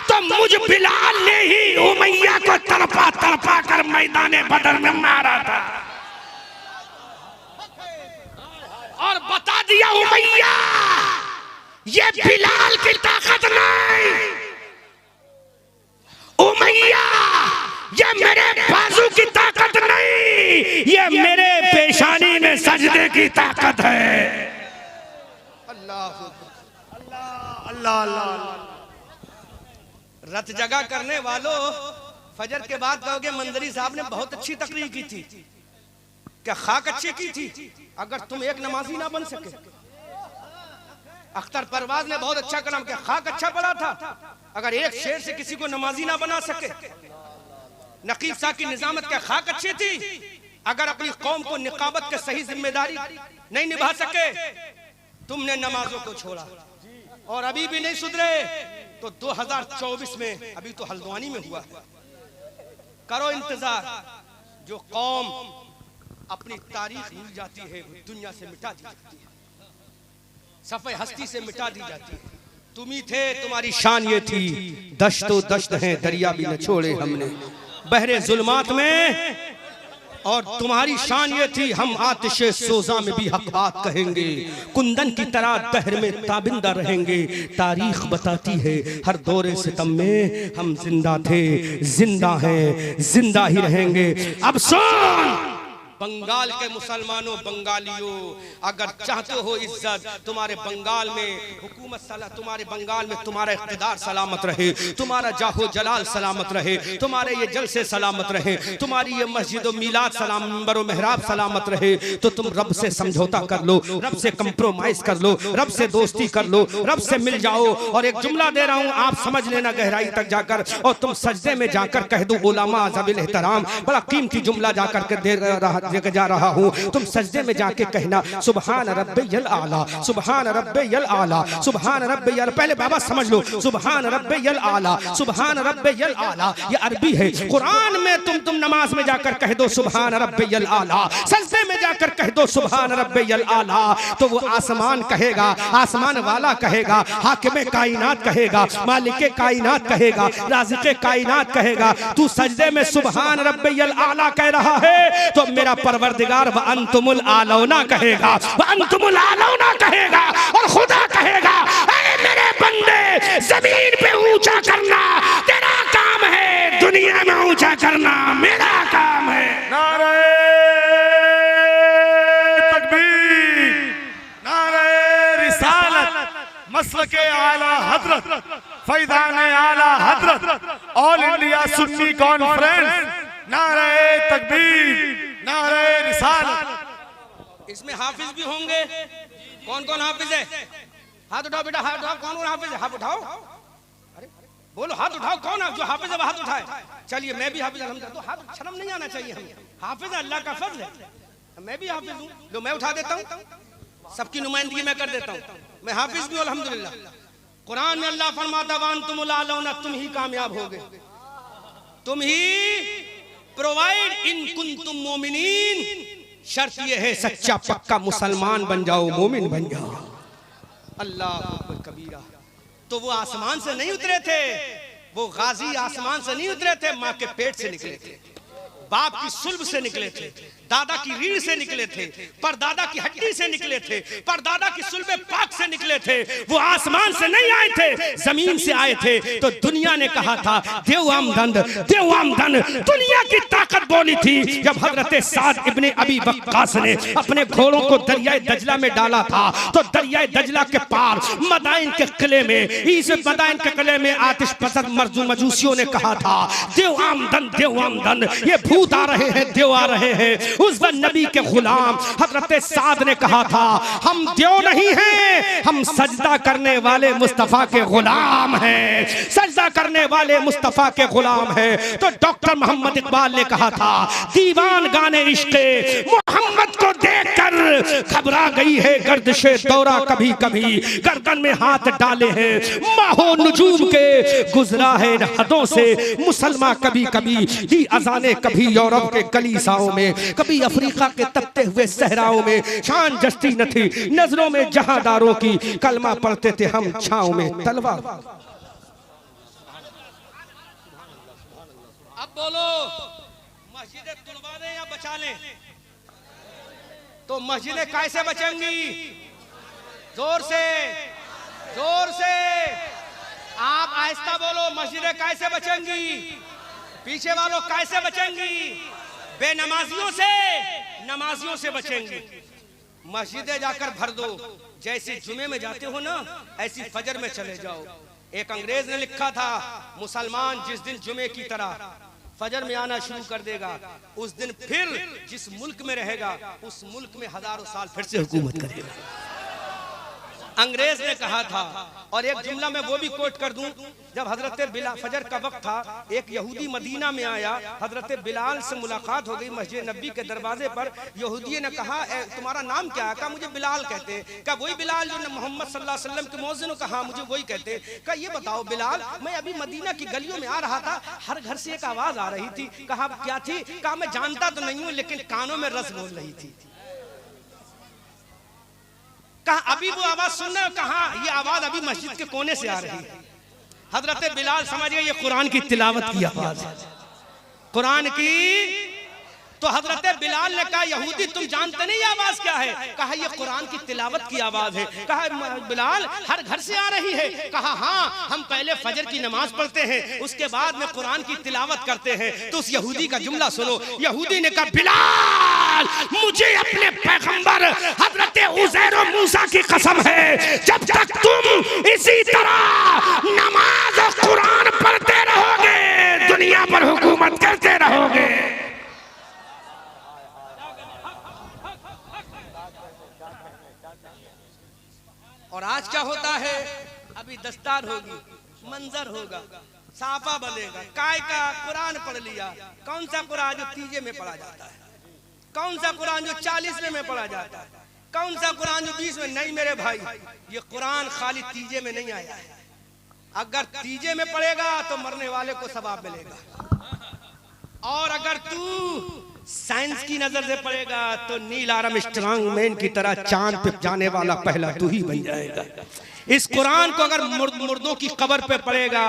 A: तो मुझ बिलाल ने ही उमैया को तड़पा तड़पा कर मैदान बदर में मारा था और बता दिया उमैया ये बिलाल की ताकत नहीं, उमैया ये मेरे बाजू की ताकत नहीं, ये मेरे पेशानी में सजदे की ताकत है। अल्लाह अल्लाह अल्लाह। रत जगह करने वालों, फजर के बाद कहोगे मंजरी साहब ने बहुत अच्छी तकरीर की थी, क्या खाक अच्छी की थी? अगर तुम एक नमाजी ना बन सके। अख्तर परवाज ने बहुत अच्छा कलाम किया, खाक अच्छा पड़ा था, अगर एक शेर से किसी को नमाजी ना बना सके। नकीब साहब की निजामत क्या खाक अच्छी थी, अगर अपनी कौम को निकाबत के सही जिम्मेदारी नहीं निभा सके। तुमने नमाजों को छोड़ा और अभी भी नहीं सुधरे, तो 2024 में अभी तो हल्द्वानी में हुआ है, करो इंतजार। जो कौम अपनी तारीख भूल जाती है दुनिया से मिटा दी जाती है, सफ़े हस्ती से मिटा दी जाती है। तुम ही थे, तुम्हारी शान ये थी, दश्तो दश्त है दरिया भी न छोड़े हमने बहरे जुल्मात में, और तुम्हारी शान ये थी हम आतिशे सोजा में भी हक बात कहेंगे, कुंदन की तरह दहर में ताबिंदा रहेंगे। तारीख बताती है हर दौरे सितम में हम जिंदा थे, जिंदा हैं, जिंदा ही रहेंगे। अब सुन, बंगाल के मुसलमानों, बंगालियों, अगर चाहते हो इज्जत, तुम्हारे बंगाल में हुकूमत तुम्हारे बंगाल में तुम्हारा इख्तिदार सलामत रहे, तुम्हारा जाहो जलाल सलामत रहे, तुम्हारे ये जलसे सलामत रहे, तुम्हारी ये मस्जिद व मीलाद सलाम मिंबर व मेहराब सलामत रहे, तो तुम रब से समझौता कर लो, रब से कंप्रोमाइज कर लो, रब से दोस्ती कर लो, रब से मिल जाओ। और एक जुमला दे रहा हूं, आप समझ लेना गहराई तक जाकर, और तुम सजदे में जाकर कह दो उलमा ज़बिल एहतराम, बड़ा कीमती जुमला जाकर के दे जा रहा हूं, तुम सजदे में जाके कहना सुभान रब्बियल आला, सुभान रब्बियल आला, सुभान रब्बियल, पहले बाबा समझ लो, सुभान रब्बियल आला, सुभान रब्बियल आला, ये अरबी है। कुरान में तुम नमाज में जाकर कह दो सुभान रब्बियल आला, सजदे में जाकर कह दो सुभान रब्बियल आला, तो वो आसमान कहेगा, आसमान वाला कहेगा, हाकिम कायनात कहेगा, मालिक कायनात कहेगा, राज़िक़ कायनात कहेगा, तू सजदे में सुभान रब्बियल आला कह रहा है, तो मेरा परवरदिगार व अंतुमुल आलौना कहेगा, व अंतुमुल आलौना कहेगा, और खुदा कहेगा अरे मेरे बंदे जमीन पे ऊंचा करना तेरा काम है, दुनिया में ऊंचा करना मेरा काम है।
B: नारे तकबीर, नारे रिसालत, मसलके आला हजरत, फैज़ान आला हजरत, ऑल इंडिया सुन्नी कॉन्फ्रेंस, नारे तकबीर, नारे रिसालत।
A: इसमें हाफिज भी होंगे। कौन कौन हाफिज है? हाथ उठाओ बेटा, हाथ उठाओ। कौन हाफिज है? हाथ उठाओ। अरे बोलो, हाथ उठाओ। कौन जो हाफिज है वो हाथ उठाए। चलिए मैं भी हाफिज, तो हाथ शर्म नहीं आना चाहिए हमें। हाफिज अल्लाह का फजल है, मैं भी हाफिज हूँ। लो मैं उठा देता हूँ, सबकी नुमाइंदगी मैं कर देता हूँ, मैं हाफिज भी हूँ अल्हम्दुलिल्लाह। कुरान में अल्लाह फरमाता वान तुम लालौना, तुम ही कामयाब होगे, तुम ही प्रोवाइड इन कुंतुम मोमिनीन। शर्त ये है सच्चा पक्का मुसलमान बन जाओ, मोमिन बन जाओ। अल्लाह कबीरा। तो वो आसमान से नहीं उतरे थे, वो गाजी आसमान से नहीं उतरे थे, माँ के पेट से निकले थे, बाप की सुल्ब से निकले थे, दादा की रीढ़ से निकले थे, परदादा की हड्डी से निकले थे, परदादा की सुल्बे पाक से निकले थे। वो आसमान से नहीं आए थे, जमीन से आए थे। तो दुनिया ने कहा था देव आमदन, देव आमदन। दुनिया की ताकत बोली थी जब हजरत साद इब्ने अबी वक्कास ने अपने घोड़ों को दरियाए दजला में डाला था, तो दरियाए दजला के पार मदाइन के किले में, इस मदाइन के किले में आतिश पसंद मर्जू मजूसियों ने कहा था देव आमदन, देव आमदन, ये भूत आ रहे हैं, देव आ रहे हैं। उस वक्त नबी के गुलाम हजरत साद ने कहा था हम देव नहीं हैं, हम सजदा करने वाले मुस्तफा के गुलाम हैं, सजदा करने वाले मुस्तफा के गुलाम हैं। तो डॉक्टर मोहम्मद इकबाल ने कहा था दीवान गाने इश्क़े मोहम्मद को देखकर घबरा गई है गर्दिशे दौरा, कभी कभी गर्दन में हाथ डाले हैं माहो नजूम के, गुजरा है हदों से मुसलमान कभी कभी, दी अजाने कभी यूरोप के कलीसाओं में, कभी अफ्रीका के तपते हुए सहराओं में। शान जस्ती न थी नजरों में जहादारों की, कलमा पढ़ते थे हम छांव में तलवार। अब बोलो मस्जिदें तुड़वा दें या बचा लें? तो मस्जिदें कैसे बचेंगी? जोर से, जोर से आप आहिस्ता बोलो। मस्जिदें कैसे बचेंगी? पीछे वालों कैसे बचेंगी? बेनमाजियों से, नमाजियों से बचेंगे। मस्जिदें जाकर भर दो, जैसे जुमे में जाते हो ना ऐसी फजर में चले जाओ। एक अंग्रेज ने लिखा था मुसलमान जिस दिन जुमे की तरह फजर में आना शुरू कर देगा, उस दिन फिर जिस मुल्क में रहेगा उस मुल्क में हजारों साल फिर से हुकूमत करेगा। अंग्रेज ने कहा था। और एक जुमला मैं वो भी कोट कर दूं, जब हजरत बिलाल फजर का वक्त था, एक यहूदी मदीना में आया, हजरत बिलाल से मुलाकात हो गई मस्जिद नबी के दरवाजे पर। यहूदी ने कहा तुम्हारा नाम क्या है? कहा मुझे बिलाल कहते हैं। कहा वही बिलाल जो मोहम्मद सल्लल्लाहु अलैहि वसल्लम के मौज़िन? कहा मुझे वही कहते हैं। कहा ये बताओ बिलाल, मैं अभी मदीना की गलियों में आ रहा था, हर घर से एक आवाज आ रही थी। कहा क्या थी? कहा मैं जानता तो नहीं हूँ लेकिन कानों में रस बोल रही थी। कहा अभी वो आवाज सुनना? कहा ये आवाज अभी मस्जिद के कोने से आ रही है। हजरत बिलाल समझ गए ये कुरान की तिलावत की आवाज है, कुरान की तो हजरत बिलाल ने कहा यहूदी तुम जानते नहीं आवाज क्या है? कहा ये कुरान की तिलावत की आवाज है। कहा बिलाल हर घर से आ रही है? कहा हाँ, हम पहले फजर की नमाज पढ़ते हैं, उसके बाद में कुरान की तिलावत करते हैं। तो उस यहूदी का जुमला सुनो। यहूदी ने कहा बिलाल मुझे अपने पैगंबर हजरत उज़ैर और मूसा की कसम है, जब तक तुम इसी तरह नमाज और कुरान पढ़ते रहोगे दुनिया पर हुकूमत करते रहोगे। और आज क्या होता है? अभी दस्तार होगी, मंजर होगा, साफा बनेगा, काय का कुरान पढ़ लिया। कौन सा कुरान जो तीजे में पढ़ा जाता है? कौन सा कुरान जो 40वें में पढ़ा जाता है? कौन सा कुरान जो 20 में? नहीं मेरे भाई, ये कुरान खाली तीजे में नहीं आया है। अगर तीजे में पढ़ेगा तो मरने वाले को सवाब मिलेगा, और अगर तू साइंस की नजर से पढ़ेगा तो नील आर्मस्ट्रांग मैन की तरह चांद पे जाने वाला पहला तू ही बन जाएगा। इस कुरान को अगर मुर्दों की कब्र पे पढ़ेगा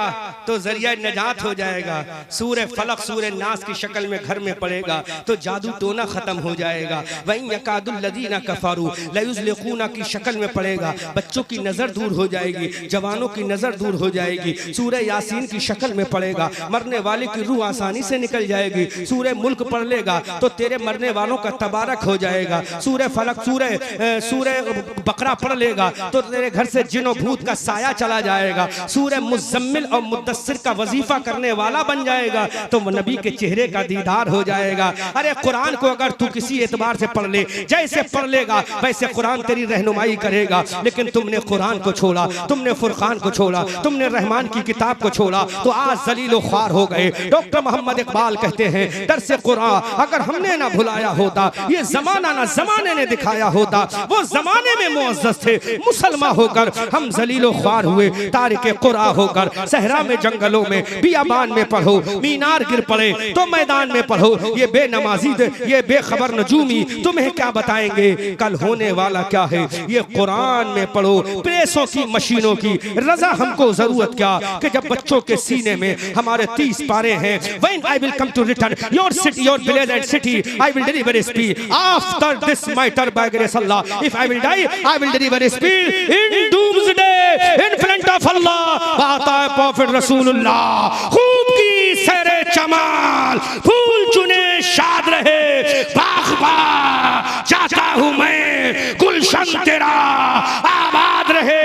A: तो जरिया नजात हो जाएगा। सूरह फलक सूरह नास की शक्ल में घर में पढ़ेगा तो जादू टोना खत्म हो जाएगा। वहीं यकादुल लदीना कफरू लयुज़लिकूना की शक्ल में पढ़ेगा, बच्चों की नजर दूर हो जाएगी, जवानों की नजर दूर हो जाएगी। सूरह यासीन की शक्ल में पढ़ेगा, मरने वाले की रूह आसानी से निकल जाएगी। सूरह मुल्क पढ़ लेगा तो तेरे मरने वालों का तबारक हो जाएगा। सूरह फलक सूरह बकरा पढ़ लेगा तो तेरे घर से जिन्हों भूत का साया चला जाएगा। सूरह मुज़म्मिल और मुद्दस्सिर का वजीफा करने वाला बन जाएगा तो नबी के चेहरे का दीदार हो जाएगा। अरे कुरान को अगर तू किसी एतबार से पढ़ ले, जैसे पढ़ लेगा वैसे कुरान तेरी रहनुमाई करेगा। लेकिन तुमने कुरान को छोड़ा, तुमने फुरकान को छोड़ा, तुमने रहमान की किताब को छोड़ा तो आज जलीलो ख्वार हो गए। डॉक्टर मोहम्मद इकबाल कहते हैं दरसे कुरान अगर हमने ना भुलाया होता, ये जमाना ना जमाने ने दिखाया होता। वो जमाने में मुअज़्ज़ज़ थे, मुसलमान होकर हम जलीलो ख्वार हुए। तारिके कुरा होकर सहरा में जंगलों में बियाबान में पढ़ो, मीनार गिर पड़े तो मैदान में पढ़ो। ये बेनमाजी ये बेखबर नजूमी तुम्हें क्या बताएंगे कल होने वाला क्या है। ये कुरान में पढ़ो, प्रेसों की मशीनों की रजा हमको जरूरत क्या कि जब बच्चों के सीने में हमारे 30 पारे हैं। When I will come to return your city, your village and city, I will deliver a speech. After this matter by grace Allah, if I will die, I will deliver a speech in doomsday in front of Allah. आता है prophet रसूलुल्लाह, खूब की सरे चमाल, फूल चुने शाद रहे बाग़बा, जाता हूँ मैं गुलशन तेरा आबाद रहे।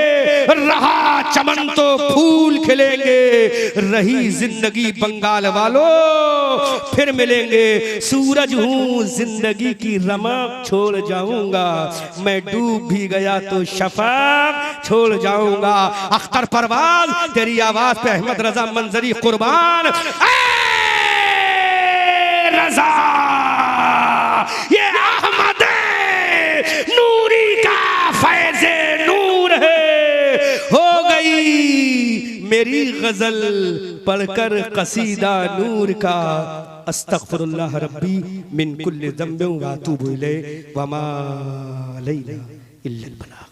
A: रहा चमन तो फूल खिलेंगे, रही जिंदगी बंगाल वालों फिर मिलेंगे। सूरज हूँ जिंदगी की रमक छोड़ जाऊंगा, मैं डूब भी गया तो शफक छोड़ जाऊंगा। अख्तर परवाज तेरी आवाज पे अहमद रजा मंजरी कुर्बान। रजा ये अहमद नूरी का फैज़े नूर है। हो गई मेरी गजल पढ़कर कसीदा नूर का। अस्तगफिरुल्लाह रब्बी मिन कुल्लि ज़ंबिन व अतूबु इलैहि व मा अलैना इल्लल बलाग।